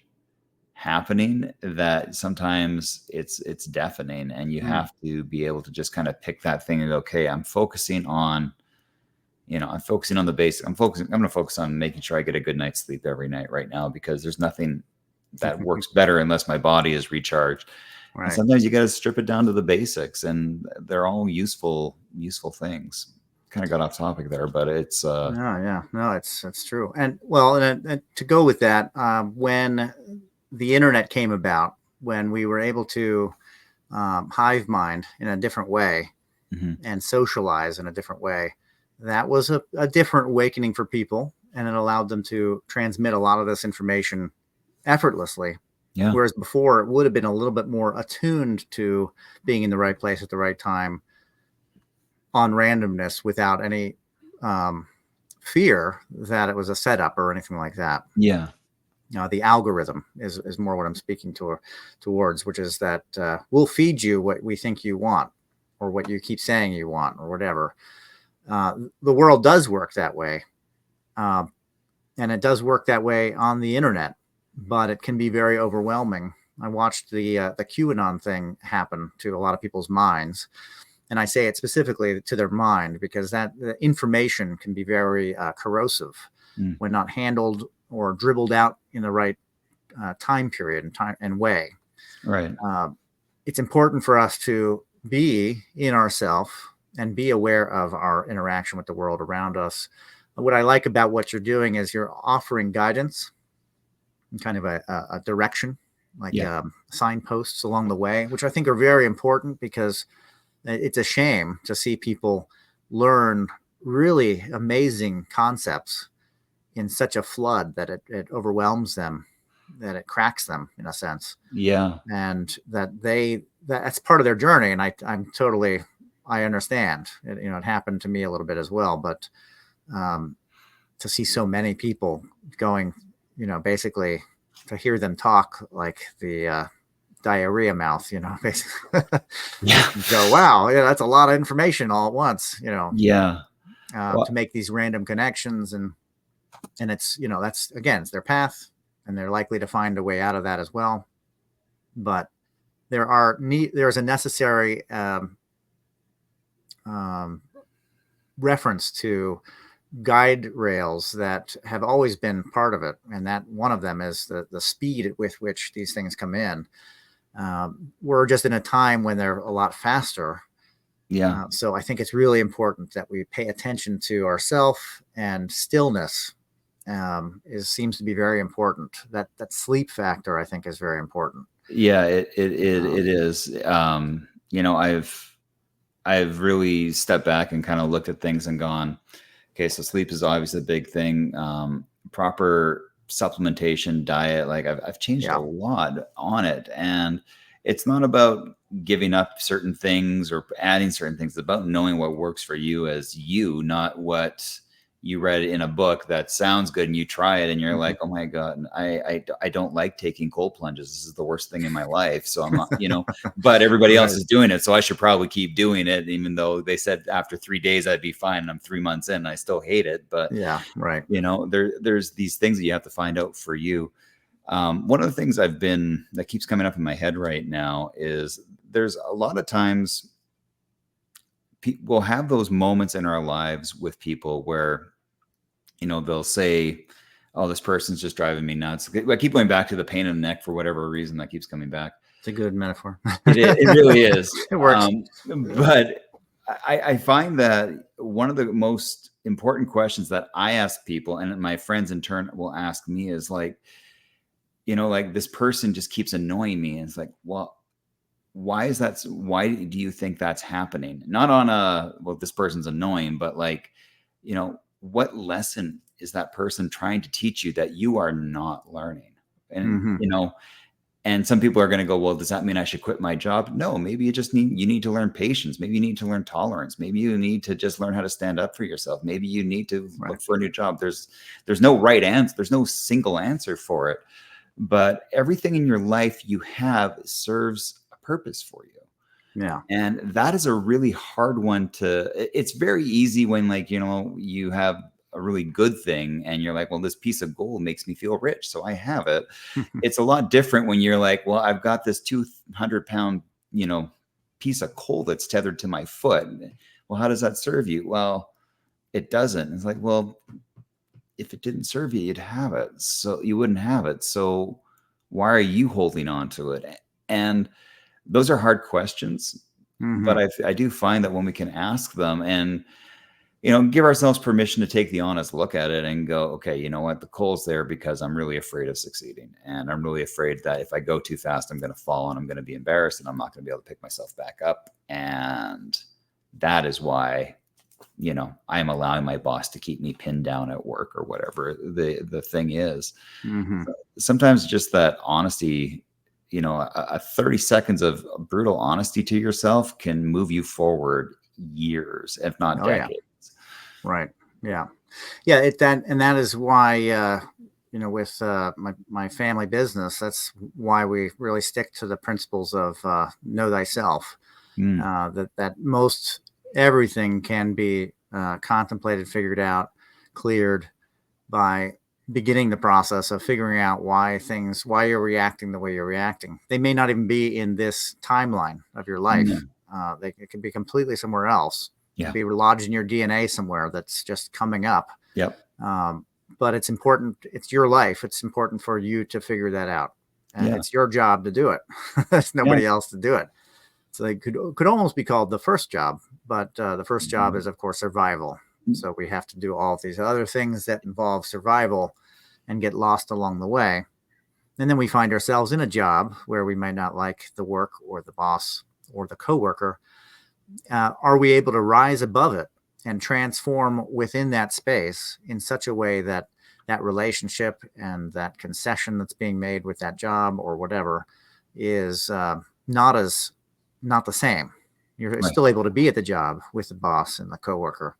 happening that sometimes it's deafening, and you have to be able to just kind of pick that thing and go, okay, I'm focusing on, I'm focusing on the basics. I'm going to focus on making sure I get a good night's sleep every night right now, because there's nothing that works better unless my body is recharged. Right. And sometimes you got to strip it down to the basics, and they're all useful things. Kind of got off topic there, but it's no, it's true. And well, and to go with that, when the internet came about, when we were able to hive mind in a different way and socialize in a different way, that was a different awakening for people, and it allowed them to transmit a lot of this information effortlessly. Yeah. Whereas before, it would have been a little bit more attuned to being in the right place at the right time on randomness, without any fear that it was a setup or anything like that. Yeah. The algorithm is more what I'm speaking towards, which is that we'll feed you what we think you want, or what you keep saying you want, or whatever. The world does work that way. And it does work that way on the internet, but it can be very overwhelming. I watched the QAnon thing happen to a lot of people's minds. And I say it specifically to their mind, because the information can be very corrosive when not handled or dribbled out in the right time period and way. Right. It's important for us to be in ourself and be aware of our interaction with the world around us. What I like about what you're doing is you're offering guidance and kind of a direction, like signposts along the way, which I think are very important, because it's a shame to see people learn really amazing concepts in such a flood that it overwhelms them, that it cracks them in a sense. Yeah. And that's part of their journey. And I understand it, it happened to me a little bit as well, but to see so many people going, basically to hear them talk like the diarrhea mouth, basically. Yeah. Go, wow, that's a lot of information all at once, Yeah. To make these random connections, and it's, that's, again, it's their path, and they're likely to find a way out of that as well. But there's a necessary reference to guide rails that have always been part of it, and that one of them is the speed with which these things come in. We're just in a time when they're a lot faster. Yeah. So I think it's really important that we pay attention to ourselves, and stillness seems to be very important. That sleep factor, I think, is very important. Yeah, it is. I've really stepped back and kind of looked at things and gone, okay, so sleep is obviously a big thing. Proper supplementation, diet, like I've changed a lot on it. And it's not about giving up certain things or adding certain things. It's about knowing what works for you as you, not what you read in a book that sounds good and you try it and you're like, oh my God, I don't like taking cold plunges. This is the worst thing in my life. So I'm not, but everybody else is doing it. So I should probably keep doing it, even though they said after 3 days I'd be fine. And I'm 3 months in and I still hate it. But there's these things that you have to find out for you. One of the things that keeps coming up in my head right now is there's a lot of times we'll have those moments in our lives with people where, they'll say, oh, this person's just driving me nuts. I keep going back to the pain in the neck for whatever reason that keeps coming back. It's a good metaphor. It really is. It works. But I find that one of the most important questions that I ask people, and my friends in turn will ask me, is like, like this person just keeps annoying me. And it's like, well, why do you think that's happening? Not on this person's annoying, but like, what lesson is that person trying to teach you that you are not learning? And, and some people are going to go, well, does that mean I should quit my job? No, maybe you need to learn patience. Maybe you need to learn tolerance. Maybe you need to just learn how to stand up for yourself. Maybe you need to look for a new job. There's no right answer. There's no single answer for it, but everything in your life you have serves a purpose for you. Yeah. And that is a really hard one it's very easy when you have a really good thing and you're like, well, this piece of gold makes me feel rich, so I have it. It's a lot different when you're like, well, I've got this 200-pound, piece of coal that's tethered to my foot. Well, how does that serve you? Well, it doesn't. It's like, well, if it didn't serve you, you'd have it. So you wouldn't have it. So why are you holding on to it? And those are hard questions, but Hmm. I do find that when we can ask them and, give ourselves permission to take the honest look at it and go, okay, you know what? The coal's there because I'm really afraid of succeeding. And I'm really afraid that if I go too fast, I'm going to fall and I'm going to be embarrassed and I'm not going to be able to pick myself back up. And that is why, I am allowing my boss to keep me pinned down at work or whatever the thing is. Hmm. Sometimes just that honesty, a 30 seconds of brutal honesty to yourself can move you forward years, if not Oh yeah. decades. Right. Yeah. Yeah. That is why, with my family business, that's why we really stick to the principles of know thyself. Mm, That most everything can be contemplated, figured out, cleared by beginning the process of figuring out why you're reacting the way you're reacting. They may not even be in this timeline of your life. no. It can be completely somewhere else. It could Yeah. be lodged in your DNA somewhere that's just coming up. Yep. Um, but it's important. It's your life. It's important for you to figure that out. Yeah. It's your job to do it. There's Yeah. nobody else to do it. So they could almost be called the first job, but the first job is, of course, survival. So we have to do all of these other things that involve survival and get lost along the way. And then we find ourselves in a job where we might not like the work or the boss or the coworker. Are we able to rise above it and transform within that space in such a way that that relationship and that concession that's being made with that job or whatever is not the same. You're Right. still able to be at the job with the boss and the coworker,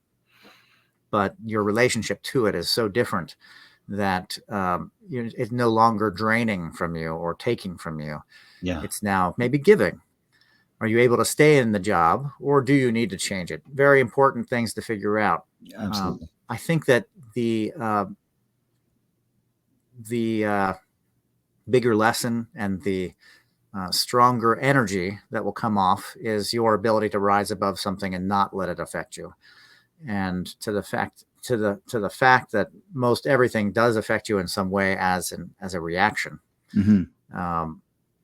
but your relationship to it is so different that it's no longer draining from you or taking from you. Yeah. It's now maybe giving. Are you able to stay in the job, or do you need to change it? Very important things to figure out. Absolutely. I think that the bigger lesson and the stronger energy that will come off is your ability to rise above something and not let it affect you. And to the fact that most everything does affect you in some way as a reaction. Hmm. Um,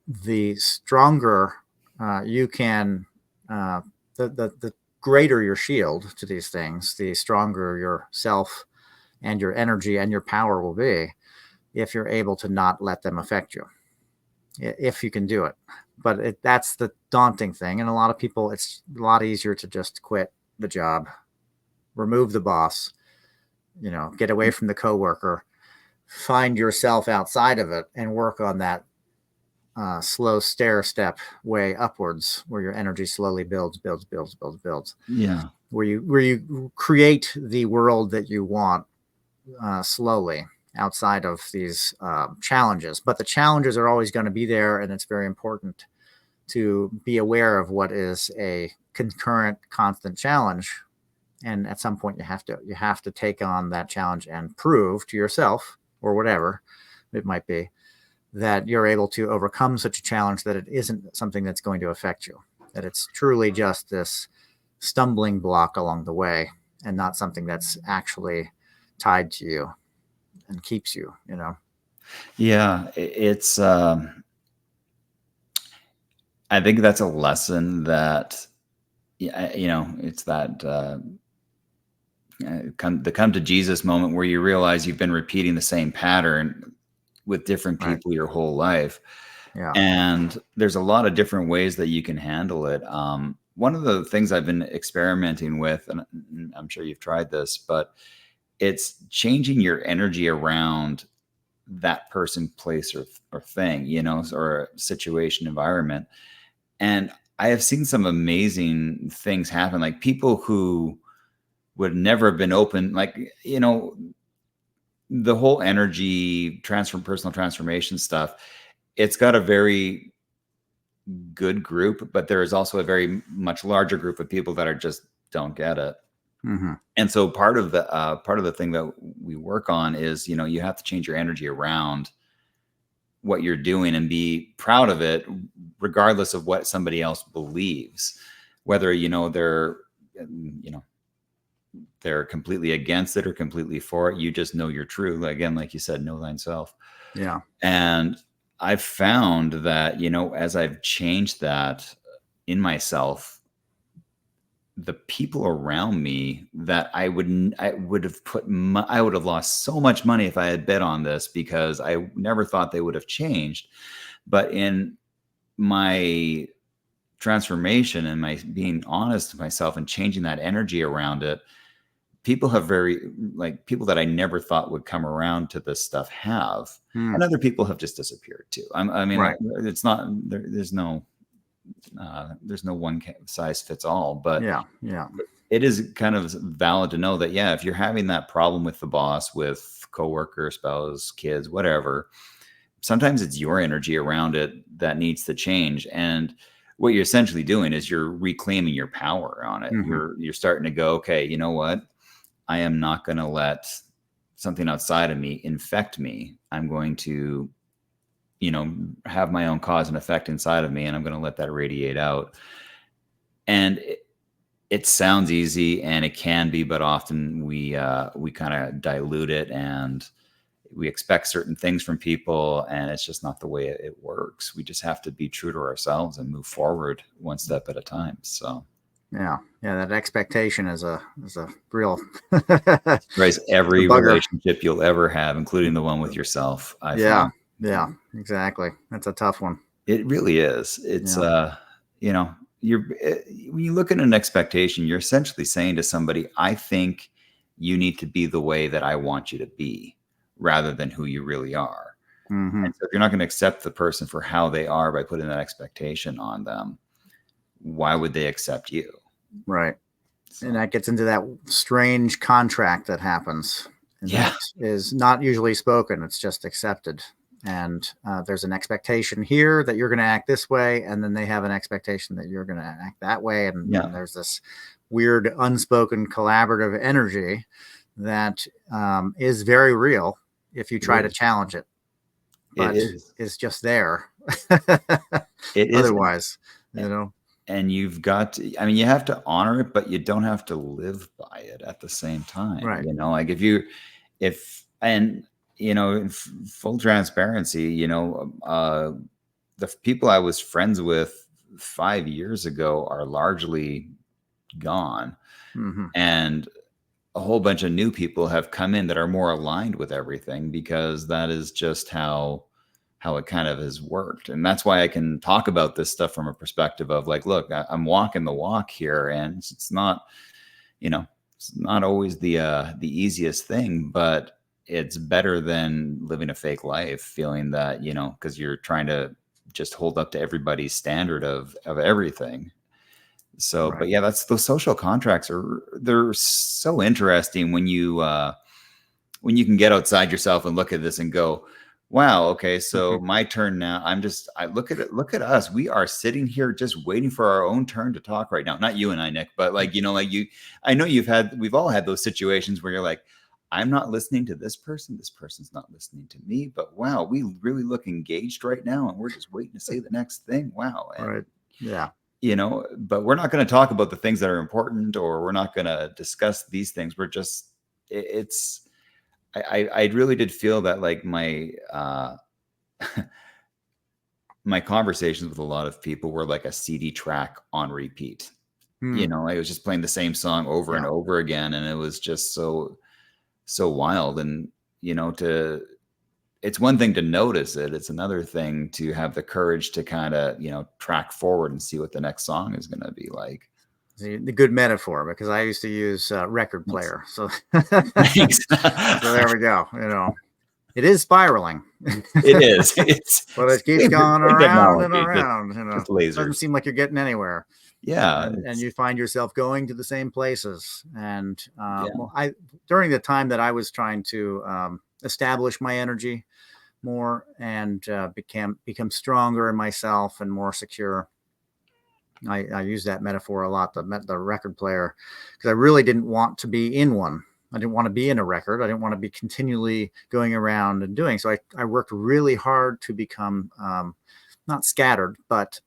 the stronger you can, the greater your shield to these things, the stronger your self and your energy and your power will be if you're able to not let them affect you, if you can do it. But that's the daunting thing. And a lot of people, it's a lot easier to just quit the job, remove the boss, get away from the coworker, find yourself outside of it and work on that slow stair step way upwards where your energy slowly builds, Yeah. where you create the world that you want slowly outside of these challenges. But the challenges are always going to be there, and it's very important to be aware of what is a concurrent constant challenge. And at some point you have to take on that challenge and prove to yourself or whatever it might be that you're able to overcome such a challenge, that it isn't something that's going to affect you, that it's truly just this stumbling block along the way and not something that's actually tied to you and keeps you. Yeah. It's, I think that's a lesson that, yeah, it's that, come to Jesus moment where you realize you've been repeating the same pattern with different Right. people your whole life. Yeah. And there's a lot of different ways that you can handle it. One of the things I've been experimenting with, and I'm sure you've tried this, but it's changing your energy around that person, place, or thing, or situation, environment. And I have seen some amazing things happen, like people who would never have been open, like, the whole energy personal transformation stuff. It's got a very good group, but there is also a very much larger group of people that are just don't get it. Mm-hmm. And so part of the thing that we work on is, you have to change your energy around what you're doing and be proud of it, regardless of what somebody else believes, whether, they're, you know, they're completely against it or completely for it. You just know you're true. Again, like you said, know thyself. Yeah. And I've found that, as I've changed that in myself, the people around me that I would have lost so much money if I had bet on this, because I never thought they would have changed. But in my transformation and my being honest with myself and changing that energy around it, people that I never thought would come around to this stuff have, and other people have just disappeared too. Right. It's not, there's no one size fits all, but Yeah. it is kind of valid to know that, yeah, if you're having that problem with the boss, with coworker, spouse, kids, whatever, sometimes it's your energy around it that needs to change. And what you're essentially doing is you're reclaiming your power on it. Mm-hmm. You're starting to go, okay, you know what? I am not going to let something outside of me infect me. I'm going to, have my own cause and effect inside of me, and I'm going to let that radiate out. And it sounds easy, and it can be, but often we kind of dilute it, and we expect certain things from people, and it's just not the way it works. We just have to be true to ourselves and move forward one step at a time. So yeah, that expectation is a real right, every bugger. relationship you'll ever have, including the one with yourself, I find. Yeah, exactly. That's a tough one. It really is. It's when you look at an expectation, you're essentially saying to somebody, I think you need to be the way that I want you to be, rather than who you really are. Mm-hmm. And so if you're not going to accept the person for how they are by putting that expectation on them, why would they accept you? Right. So. And that gets into that strange contract that happens. And that is not usually spoken. It's just accepted. And there's an expectation here that you're going to act this way. And then they have an expectation that you're going to act that way. And there's this weird unspoken collaborative energy that is very real if you try to challenge it. But it's just there. It is. Otherwise, And you've got to, you have to honor it, but you don't have to live by it at the same time. Right. In full transparency, the people I was friends with 5 years ago are largely gone. Mm-hmm. And a whole bunch of new people have come in that are more aligned with everything, because that is just how it kind of has worked. And that's why I can talk about this stuff from a perspective of like, look, I'm walking the walk here, and it's not, it's not always the easiest thing, but it's better than living a fake life, feeling that, because you're trying to just hold up to everybody's standard of everything. So, right. But yeah, those social contracts they're so interesting when you can get outside yourself and look at this and go, wow, okay, so my turn now. I look at it. Look at us. We are sitting here just waiting for our own turn to talk right now. Not you and I, Nick, but I know we've all had those situations where you're like, I'm not listening to this person. This person's not listening to me. But wow, we really look engaged right now, and we're just waiting to say the next thing. Wow. And, right. Yeah. But we're not going to talk about the things that are important, or we're not going to discuss these things. We're just, I really did feel that like my my conversations with a lot of people were like a CD track on repeat. I was just playing the same song over and over again, and it was just so wild. And it's one thing to notice it, it's another thing to have the courage to kind of track forward and see what the next song is going to be like. The good metaphor, because I used to use record player. So there we go. It is spiraling. It is. But it keeps going around and around. Just lasers. It doesn't seem like you're getting anywhere. Yeah. And you find yourself going to the same places. And during the time that I was trying to establish my energy more and become stronger in myself and more secure, I use that metaphor a lot, the record player, because I really didn't want to be in one. I didn't want to be in a record. I didn't want to be continually going around and doing. So I worked really hard to become not scattered, but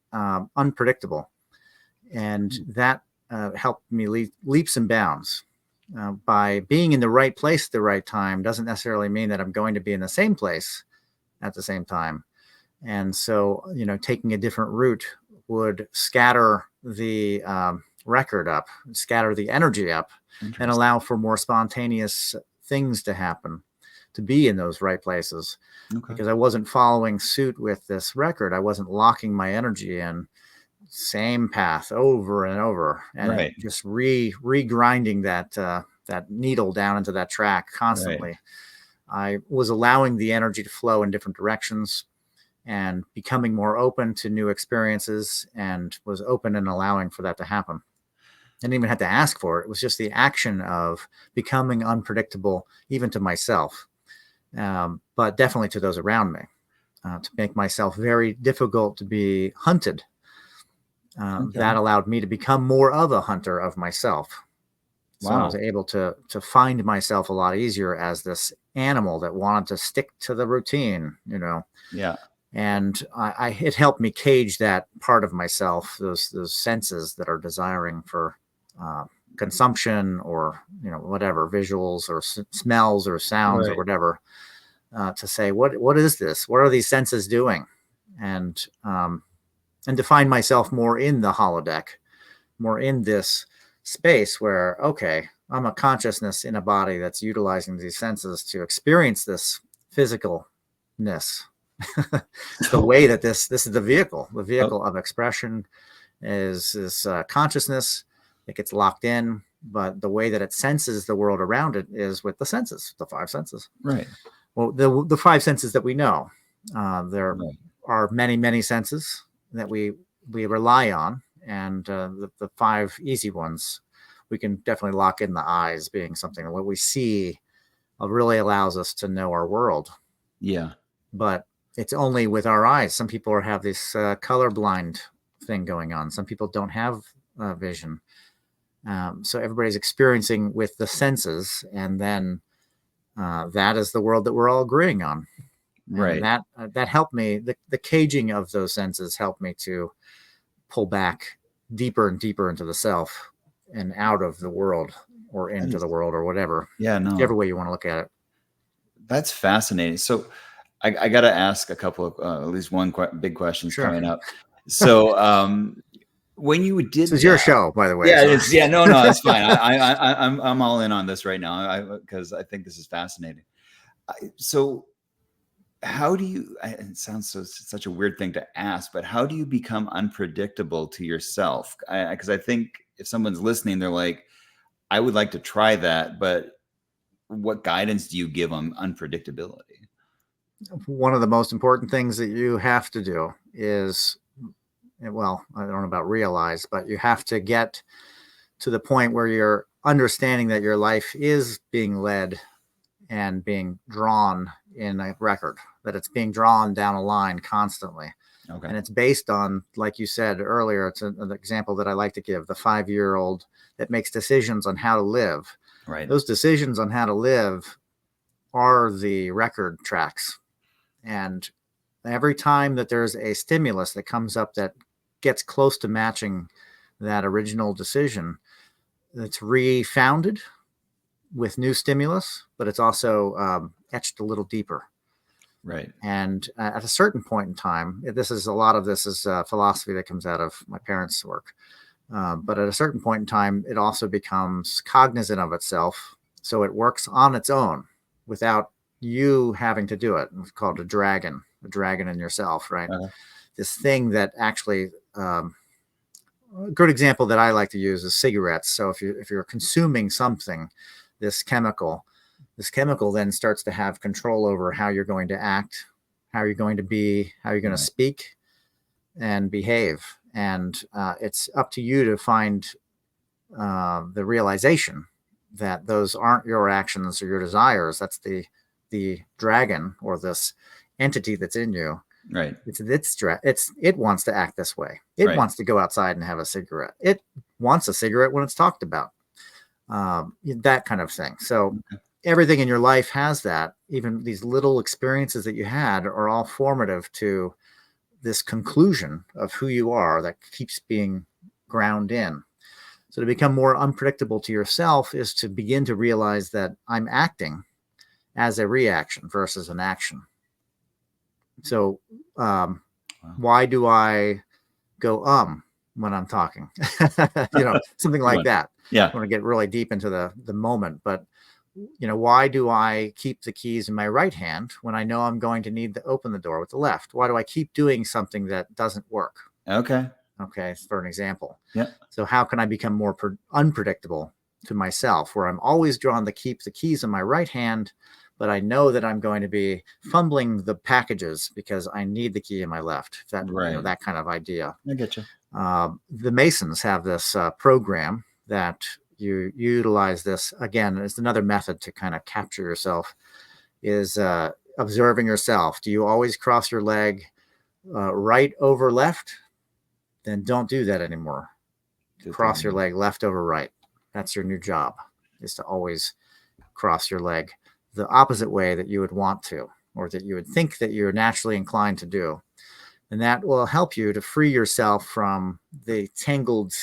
unpredictable. And that helped me leaps and bounds. By being in the right place at the right time doesn't necessarily mean that I'm going to be in the same place at the same time. And so, taking a different route would scatter the record up, scatter the energy up, and Interesting. allow for more spontaneous things to happen, to be in those right places. Okay. Because I wasn't following suit with this record. I wasn't locking my energy in. Same path over and over, and Right. just regrinding that needle down into that track constantly. Right. I was allowing the energy to flow in different directions and becoming more open to new experiences, and was open and allowing for that to happen. I didn't even have to ask for it. It was just the action of becoming unpredictable, even to myself, but definitely to those around me, to make myself very difficult to be hunted. Okay. That allowed me to become more of a hunter of myself. So I was Wow. able to find myself a lot easier as this animal that wanted to stick to the routine, Yeah. and it helped me cage that part of myself, those senses that are desiring for uh, consumption, or whatever, visuals or smells or sounds or Right. whatever, to say what is this? What are these senses doing? And to find myself more in the holodeck, more in this space where, okay, I'm a consciousness in a body that's utilizing these senses to experience this physicalness. It's the So, way that this is the vehicle oh, of expression is this consciousness. It gets locked in, but the way that it senses the world around it is with the senses, the five senses. right. Well, the five senses that we know, there Right. are many senses that we rely on, and the five easy ones, we can definitely lock in the eyes being something that what we see really allows us to know our world. Yeah. But it's only with our eyes. Some people have this colorblind thing going on. Some people don't have vision. So everybody's experiencing with the senses, and then that is the world that we're all agreeing on. And Right. that helped me. The caging of those senses helped me to pull back deeper and deeper into the self and out of the world, or That into is, the world, or whatever, yeah, whichever no, way you want to look at it. that's fascinating. So I got to ask a couple of, at least one big questions Sure. coming up. So, when you This did is your that, show, by the way. yeah, it So is. Yeah, no, no, that's fine. I'm all in on this right now. Because I think this is fascinating. So how do you, it sounds such a weird thing to ask, but how do you become unpredictable to yourself? Because I think if someone's listening, they're like, I would like to try that, but what guidance do you give on unpredictability? one of the most important things that you have to do is, well, I don't know about realize, but you have to get to the point where you're understanding that your life is being led and being drawn in a record, that it's being drawn down a line constantly. Okay. And it's based on, like you said earlier, it's an example that I like to give, the 5-year-old that makes decisions on how to live. Right. Those decisions on how to live are the record tracks. And every time that there's a stimulus that comes up that gets close to matching that original decision, it's refounded with new stimulus, but it's also etched a little deeper. Right. And at a certain point in time, a lot of this is philosophy that comes out of my parents' work. But at a certain point in time, it also becomes cognizant of itself. So it works on its own without you having to do it. It's called a dragon in yourself, right? Okay. This thing that actually, a good example that I like to use is cigarettes. So if you're consuming something, this chemical then starts to have control over how you're going to act, how you're going to be, how you're going to Right. speak and behave. And it's up to you to find the realization that those aren't your actions or your desires. That's the dragon, or this entity that's in you. Right. It wants to act this way. It Right. wants to go outside and have a cigarette. It wants a cigarette when it's talked about. That kind of thing. So Okay. everything in your life has that. Even these little experiences that you had are all formative to this conclusion of who you are that keeps being ground in. So So to become more unpredictable to yourself is to begin to realize that I'm acting as a reaction versus an action. So wow. Why do I go when I'm talking? Something like that. Yeah. I want to get really deep into the moment, but why do I keep the keys in my right hand when I know I'm going to need to open the door with the left? Why do I keep doing something that doesn't work? Okay, for an example. Yeah. So how can I become more unpredictable to myself, where I'm always drawn to keep the keys in my right hand, but I know that I'm going to be fumbling the packages because I need the key in my left. Right. That kind of idea. I get you. The Masons have this program that you utilize. This again, it's another method to kind of capture yourself, is observing yourself. Do you always cross your leg right over left? Then don't do that anymore. Cross your leg left over right. That's your new job, is to always cross your leg the opposite way that you would want to, or that you would think that you're naturally inclined to do. And that will help you to free yourself from the tangled,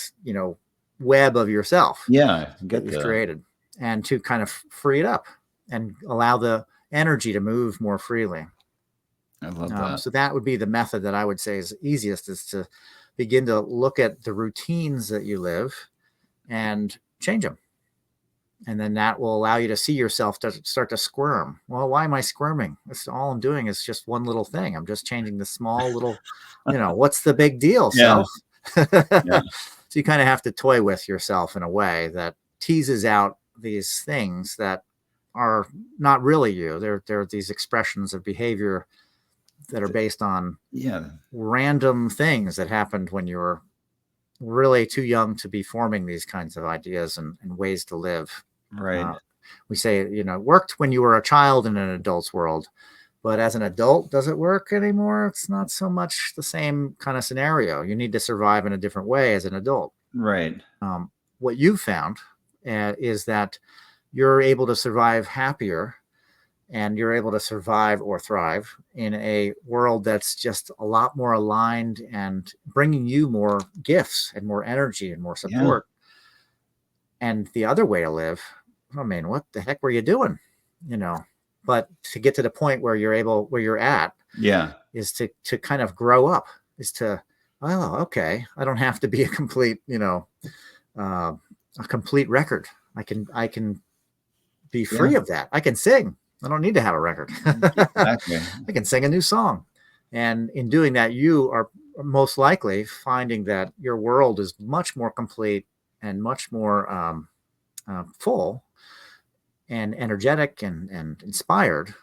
web of yourself. Yeah, that you've created, and to kind of free it up and allow the energy to move more freely. I love that. So that would be the method that I would say is easiest, is to begin to look at the routines that you live and change them. And then that will allow you to see yourself to start to squirm. Well, why am I squirming? That's all I'm doing is just one little thing. I'm just changing the small little, what's the big deal, self? Yeah. So you kind of have to toy with yourself in a way that teases out these things that are not really you. They're these expressions of behavior that are based on random things that happened when you were really too young to be forming these kinds of ideas and ways to live. Right. We say, it worked when you were a child in an adult's world, but as an adult, does it work anymore? It's not so much the same kind of scenario. You need to survive in a different way as an adult. Right. What you've found is that you're able to survive happier, and you're able to survive or thrive in a world that's just a lot more aligned and bringing you more gifts and more energy and more support. Yeah. And the other way to live, I mean, what the heck were you doing? But to get to the point where you're at, is to kind of grow up, is to, oh, okay, I don't have to be a complete, a complete record. I can be free of that. I can sing. I don't need to have a record. Exactly. I can sing a new song. And in doing that, you are most likely finding that your world is much more complete and much more full and energetic and inspired.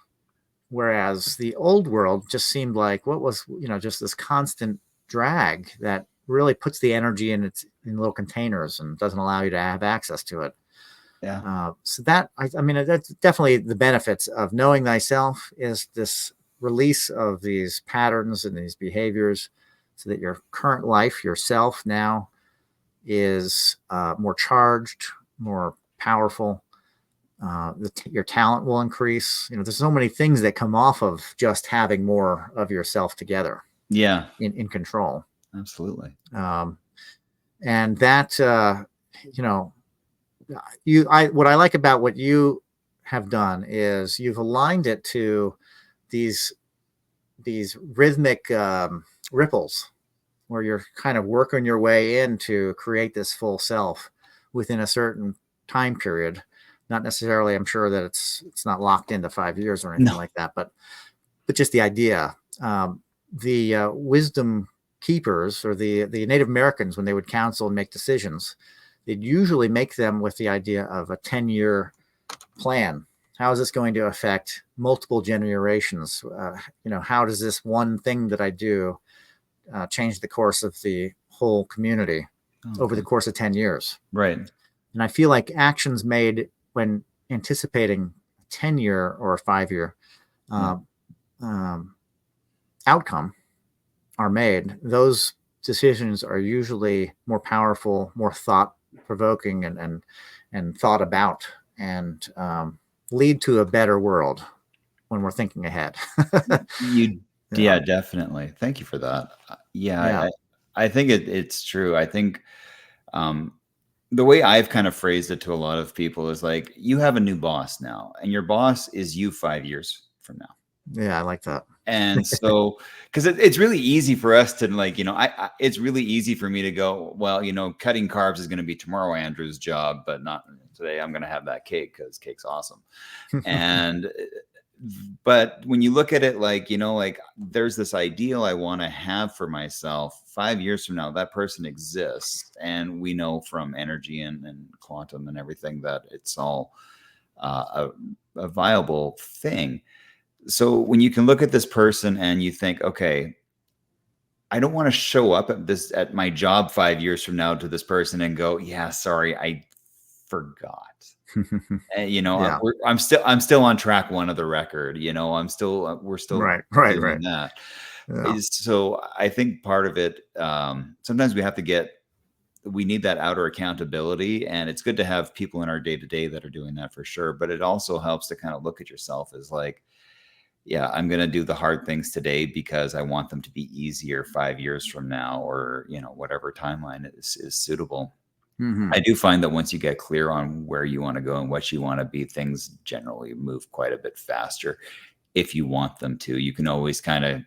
Whereas the old world just seemed like what was, just this constant drag that really puts the energy in little containers and doesn't allow you to have access to it. Yeah. So that, I mean, that's definitely the benefits of knowing thyself, is this release of these patterns and these behaviors, so that your current life, yourself now, is more charged, more powerful. Your talent will increase. There's so many things that come off of just having more of yourself together. Yeah. In control. Absolutely. And that, what I like about what you have done is you've aligned it to these rhythmic ripples, where you're kind of working your way in to create this full self within a certain time period. Not necessarily, I'm sure that it's not locked into 5 years or anything like that, but just the idea. The wisdom keepers, or the Native Americans, when they would counsel and make decisions, they'd usually make them with the idea of a 10-year plan. How is this going to affect multiple generations? How does this one thing that I do change the course of the whole community over the course of 10 years? Right. And I feel like actions made when anticipating a 10-year or a 5-year outcome are made, those decisions are usually more powerful, more thought-provoking, and thought about, and lead to a better world when we're thinking ahead. Yeah, definitely. Thank you for that. I think it's true. I think the way I've kind of phrased it to a lot of people is like, you have a new boss now, and your boss is you 5 years from now. Yeah, I like that. And so, because it's really easy for us to like, it's really easy for me to go, well, cutting carbs is going to be tomorrow Andrew's job, but not today. I'm going to have that cake because cake's awesome. And but when you look at it like, like there's this ideal I want to have for myself 5 years from now, that person exists. And we know from energy and quantum and everything that it's all a viable thing. So when you can look at this person and you think, okay, I don't want to show up at my job 5 years from now to this person and go, yeah, sorry, I forgot. And, Yeah. I'm still on track one of the record. We're still Right. doing that. Yeah. So I think part of it, sometimes we need that outer accountability, and it's good to have people in our day to day that are doing that for sure. But it also helps to kind of look at yourself as like, yeah, I'm going to do the hard things today because I want them to be easier 5 years from now, or, whatever timeline is suitable. Mm-hmm. I do find that once you get clear on where you want to go and what you want to be, things generally move quite a bit faster. If you want them to, you can always kind of,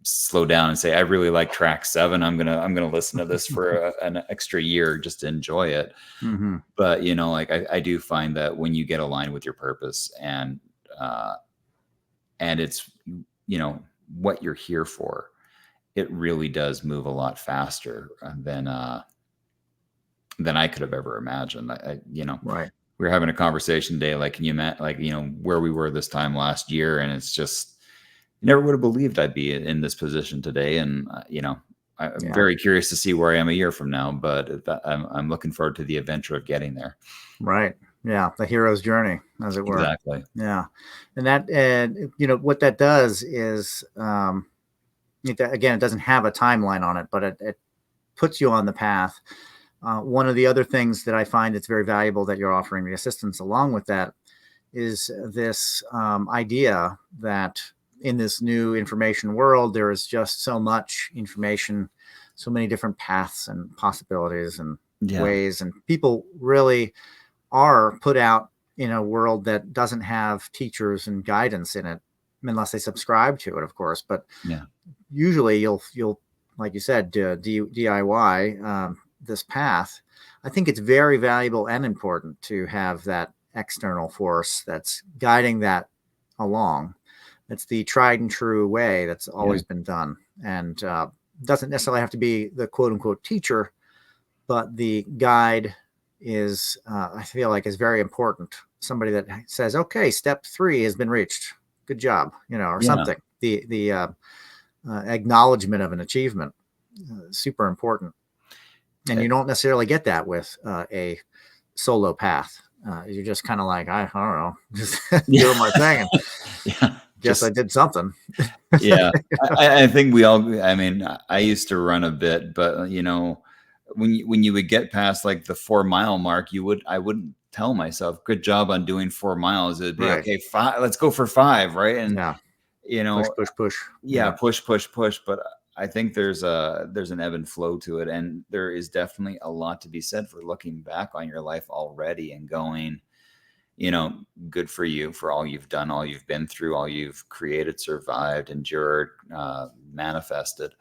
slow down and say, I really like track 7. I'm going to listen to this for an extra year just to enjoy it. Mm-hmm. But, like I do find that when you get aligned with your purpose and it's, what you're here for, it really does move a lot faster than I could have ever imagined. Right. We were having a conversation today, like, can you where we were this time last year, and it's just, you never would have believed I'd be in this position today. And, I'm very curious to see where I am a year from now, but I'm looking forward to the adventure of getting there. Right. Yeah. The hero's journey, as it were. Exactly. Yeah. And that, what that does is, again, it doesn't have a timeline on it, but it puts you on the path. One of the other things that I find that's very valuable that you're offering the assistance along with that is this idea that in this new information world, there is just so much information, so many different paths and possibilities and ways, and people really are put out in a world that doesn't have teachers and guidance in it, unless they subscribe to it, of course. But usually you'll, like you said, DIY this path. I think it's very valuable and important to have that external force that's guiding that along. It's the tried and true way that's always been done, and doesn't necessarily have to be the quote unquote teacher, but the guide is, I feel like, is very important. Somebody that says, okay, step 3 has been reached. Good job, or something. The acknowledgement of an achievement, super important. And you don't necessarily get that with a solo path. You're just kind of like, I don't know, just doing my thing. And guess I did something. I think we all, I used to run a bit, but when you would get past like the 4-mile mark, I wouldn't tell myself, good job on doing 4 miles. It'd be okay, 5, let's go for 5. Right. And push. Push. But I think there's an ebb and flow to it. And there is definitely a lot to be said for looking back on your life already and going, good for you for all you've done, all you've been through, all you've created, survived, endured, manifested.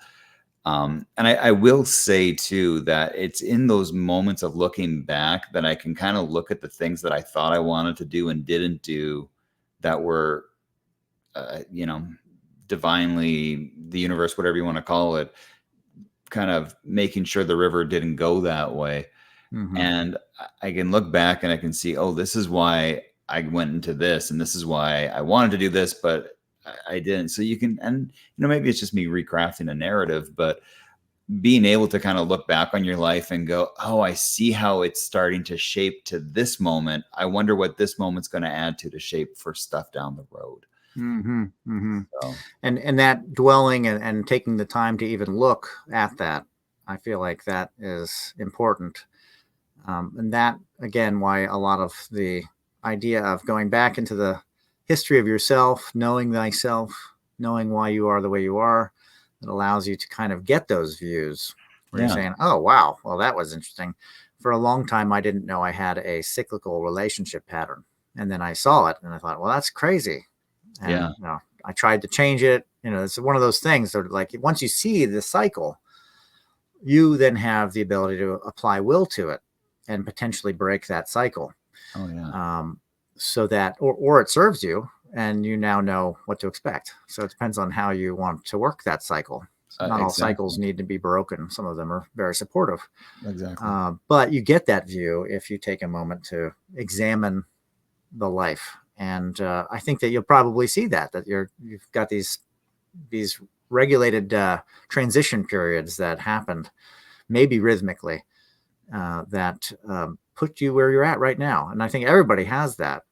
And I will say too, that it's in those moments of looking back that I can kind of look at the things that I thought I wanted to do and didn't do that were, divinely, the universe, whatever you want to call it, kind of making sure the river didn't go that way. Mm-hmm. And I can look back and I can see, oh, this is why I went into this, and this is why I wanted to do this, but I didn't. So you can, and maybe it's just me recrafting a narrative, but being able to kind of look back on your life and go, oh, I see how it's starting to shape to this moment. I wonder what this moment's going to add to shape for stuff down the road. Mm-hmm, mm-hmm. So. And that dwelling and taking the time to even look at that, I feel like that is important. And that, again, why a lot of the idea of going back into the history of yourself, knowing thyself, knowing why you are the way you are, it allows you to kind of get those views where you're saying, oh, wow, well, that was interesting. for a long time, I didn't know I had a cyclical relationship pattern. And then I saw it and I thought, well, that's crazy. And, Yeah. I tried to change it. It's one of those things that, like, once you see the cycle, you then have the ability to apply will to it and potentially break that cycle. Oh yeah. So that, or it serves you and you now know what to expect. So it depends on how you want to work that cycle. So not all cycles Exactly. need to be broken. Some of them are very supportive. Exactly. But you get that view if you take a moment to examine the life. And I think that you'll probably see that you've got these regulated transition periods that happened, maybe rhythmically, that put you where you're at right now. And I think everybody has that.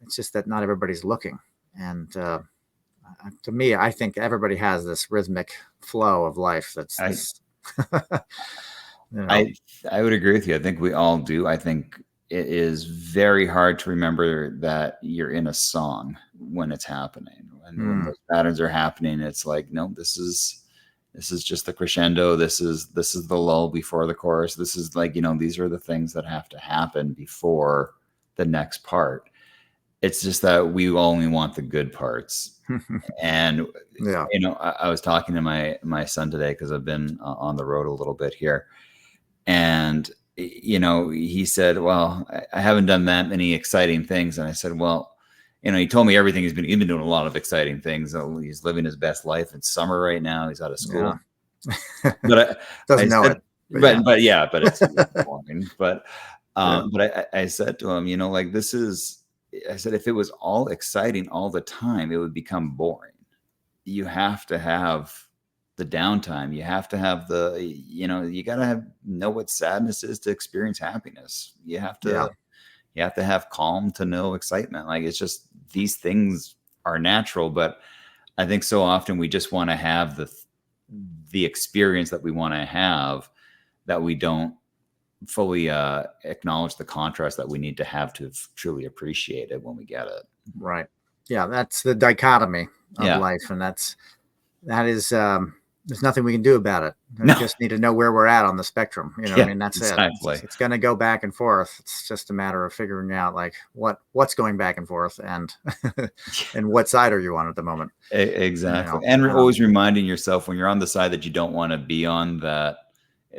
It's just that not everybody's looking. And to me, I think everybody has this rhythmic flow of life. That's I, this, you know, I would agree with you. I think we all do. I think it is very hard to remember that you're in a song when it's happening. When those patterns are happening, it's like, no, this is just the crescendo. This is the lull before the chorus. This is like, these are the things that have to happen before the next part. It's just that we only want the good parts. And yeah, I was talking to my son today because I've been on the road a little bit here, and he said, well, I haven't done that many exciting things. And I said, well, he told me everything. He's been doing a lot of exciting things. He's living his best life. It's summer right now. He's out of school. Yeah. But Doesn't know said, it. But yeah, but it's boring. But yeah. but I said to him, like, I said, if it was all exciting all the time, it would become boring. You have to have the downtime. You have to have you got to know what sadness is to experience happiness. You have to have calm to know excitement. Like, it's just, these things are natural, but I think so often we just want to have the experience that we want to have, that we don't fully acknowledge the contrast that we need to have to truly appreciate it when we get it. Right. Yeah. That's the dichotomy of life. And that is, there's nothing we can do about it. We just need to know where we're at on the spectrum. I mean, that's exactly. It's going to go back and forth. It's just a matter of figuring out, like, what's going back and forth, and and what side are you on at the moment. Exactly. And always reminding yourself, when you're on the side that you don't want to be on,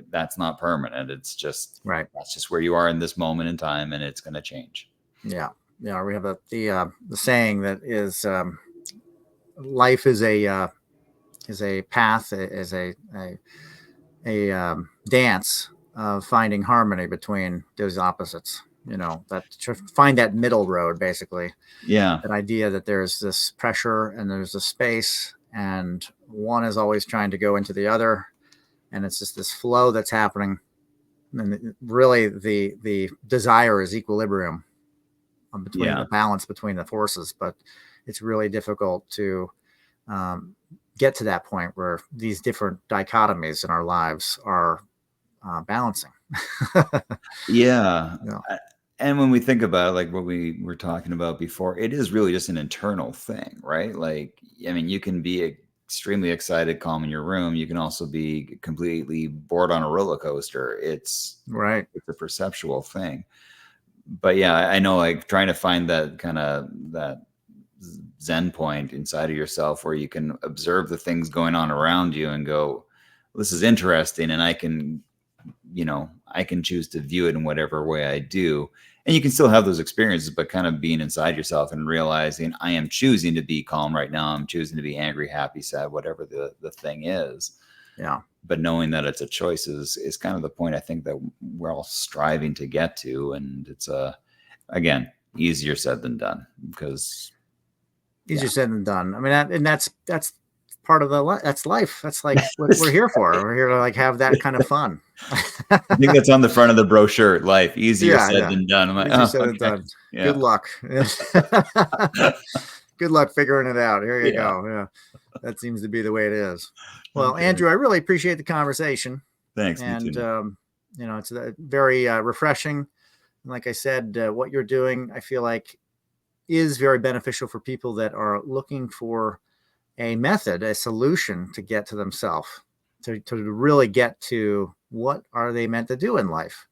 that's not permanent. It's just, right. That's just where you are in this moment in time, and it's going to change. Yeah. Yeah. We have the saying that is, life is a path, is a dance of finding harmony between those opposites. That to find that middle road, basically. Yeah. That idea that there's this pressure and there's a space, and one is always trying to go into the other, and it's just this flow that's happening. And really, the desire is equilibrium between the balance between the forces, but it's really difficult to get to that point where these different dichotomies in our lives are balancing. Yeah. And when we think about it, like what we were talking about before, it is really just an internal thing, right? Like, I mean, you can be extremely excited, calm in your room. You can also be completely bored on a roller coaster. It's a perceptual thing. But yeah, I know, like, trying to find that kind of that Zen point inside of yourself where you can observe the things going on around you and go, this is interesting, and I can choose to view it in whatever way I do. And you can still have those experiences, but kind of being inside yourself and realizing, I am choosing to be calm right now. I'm choosing to be angry, happy, sad, whatever the thing is. Yeah. But knowing that it's a choice is kind of the point I think that we're all striving to get to. And it's again, easier said than done, because easier said than done. I mean, that's part of that's life. That's like what we're here for. We're here to, like, have that kind of fun. I think that's on the front of the brochure. Life easier said than done. I'm like, easier said than done. Yeah. Good luck. Good luck figuring it out. Here you go. Yeah, that seems to be the way it is. Well, Andrew, I really appreciate the conversation. Thanks. And it's very refreshing. Like I said, what you're doing, I feel like, is very beneficial for people that are looking for a method, a solution to get to themselves, to really get to what are they meant to do in life.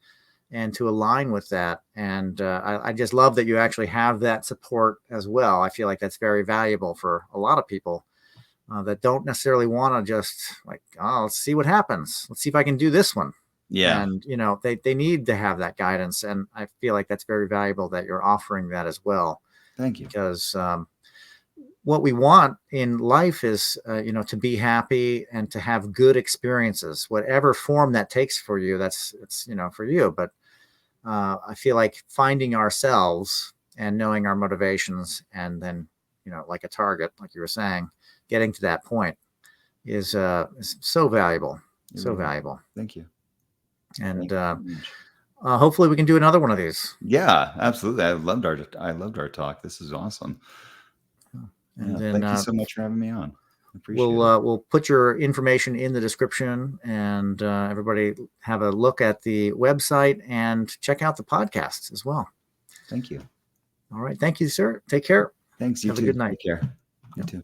and to align with that. And I just love that you actually have that support as well. I feel like that's very valuable for a lot of people that don't necessarily want to just like, oh, let's see what happens. Let's see if I can do this one. Yeah. And, they need to have that guidance. And I feel like that's very valuable that you're offering that as well. Thank you. Because what we want in life is, to be happy and to have good experiences, whatever form that takes for you. It's for you. But I feel like finding ourselves and knowing our motivations, and then, like a target, like you were saying, getting to that point is so valuable. So valuable. Thank you. And hopefully we can do another one of these. Yeah, absolutely. I loved our talk. This is awesome. And then, thank you so much for having me on. I appreciate it. We'll put your information in the description, and everybody have a look at the website and check out the podcasts as well. Thank you. All right. Thank you, sir. Take care. Thanks. You have too. A good night. Take care. You too.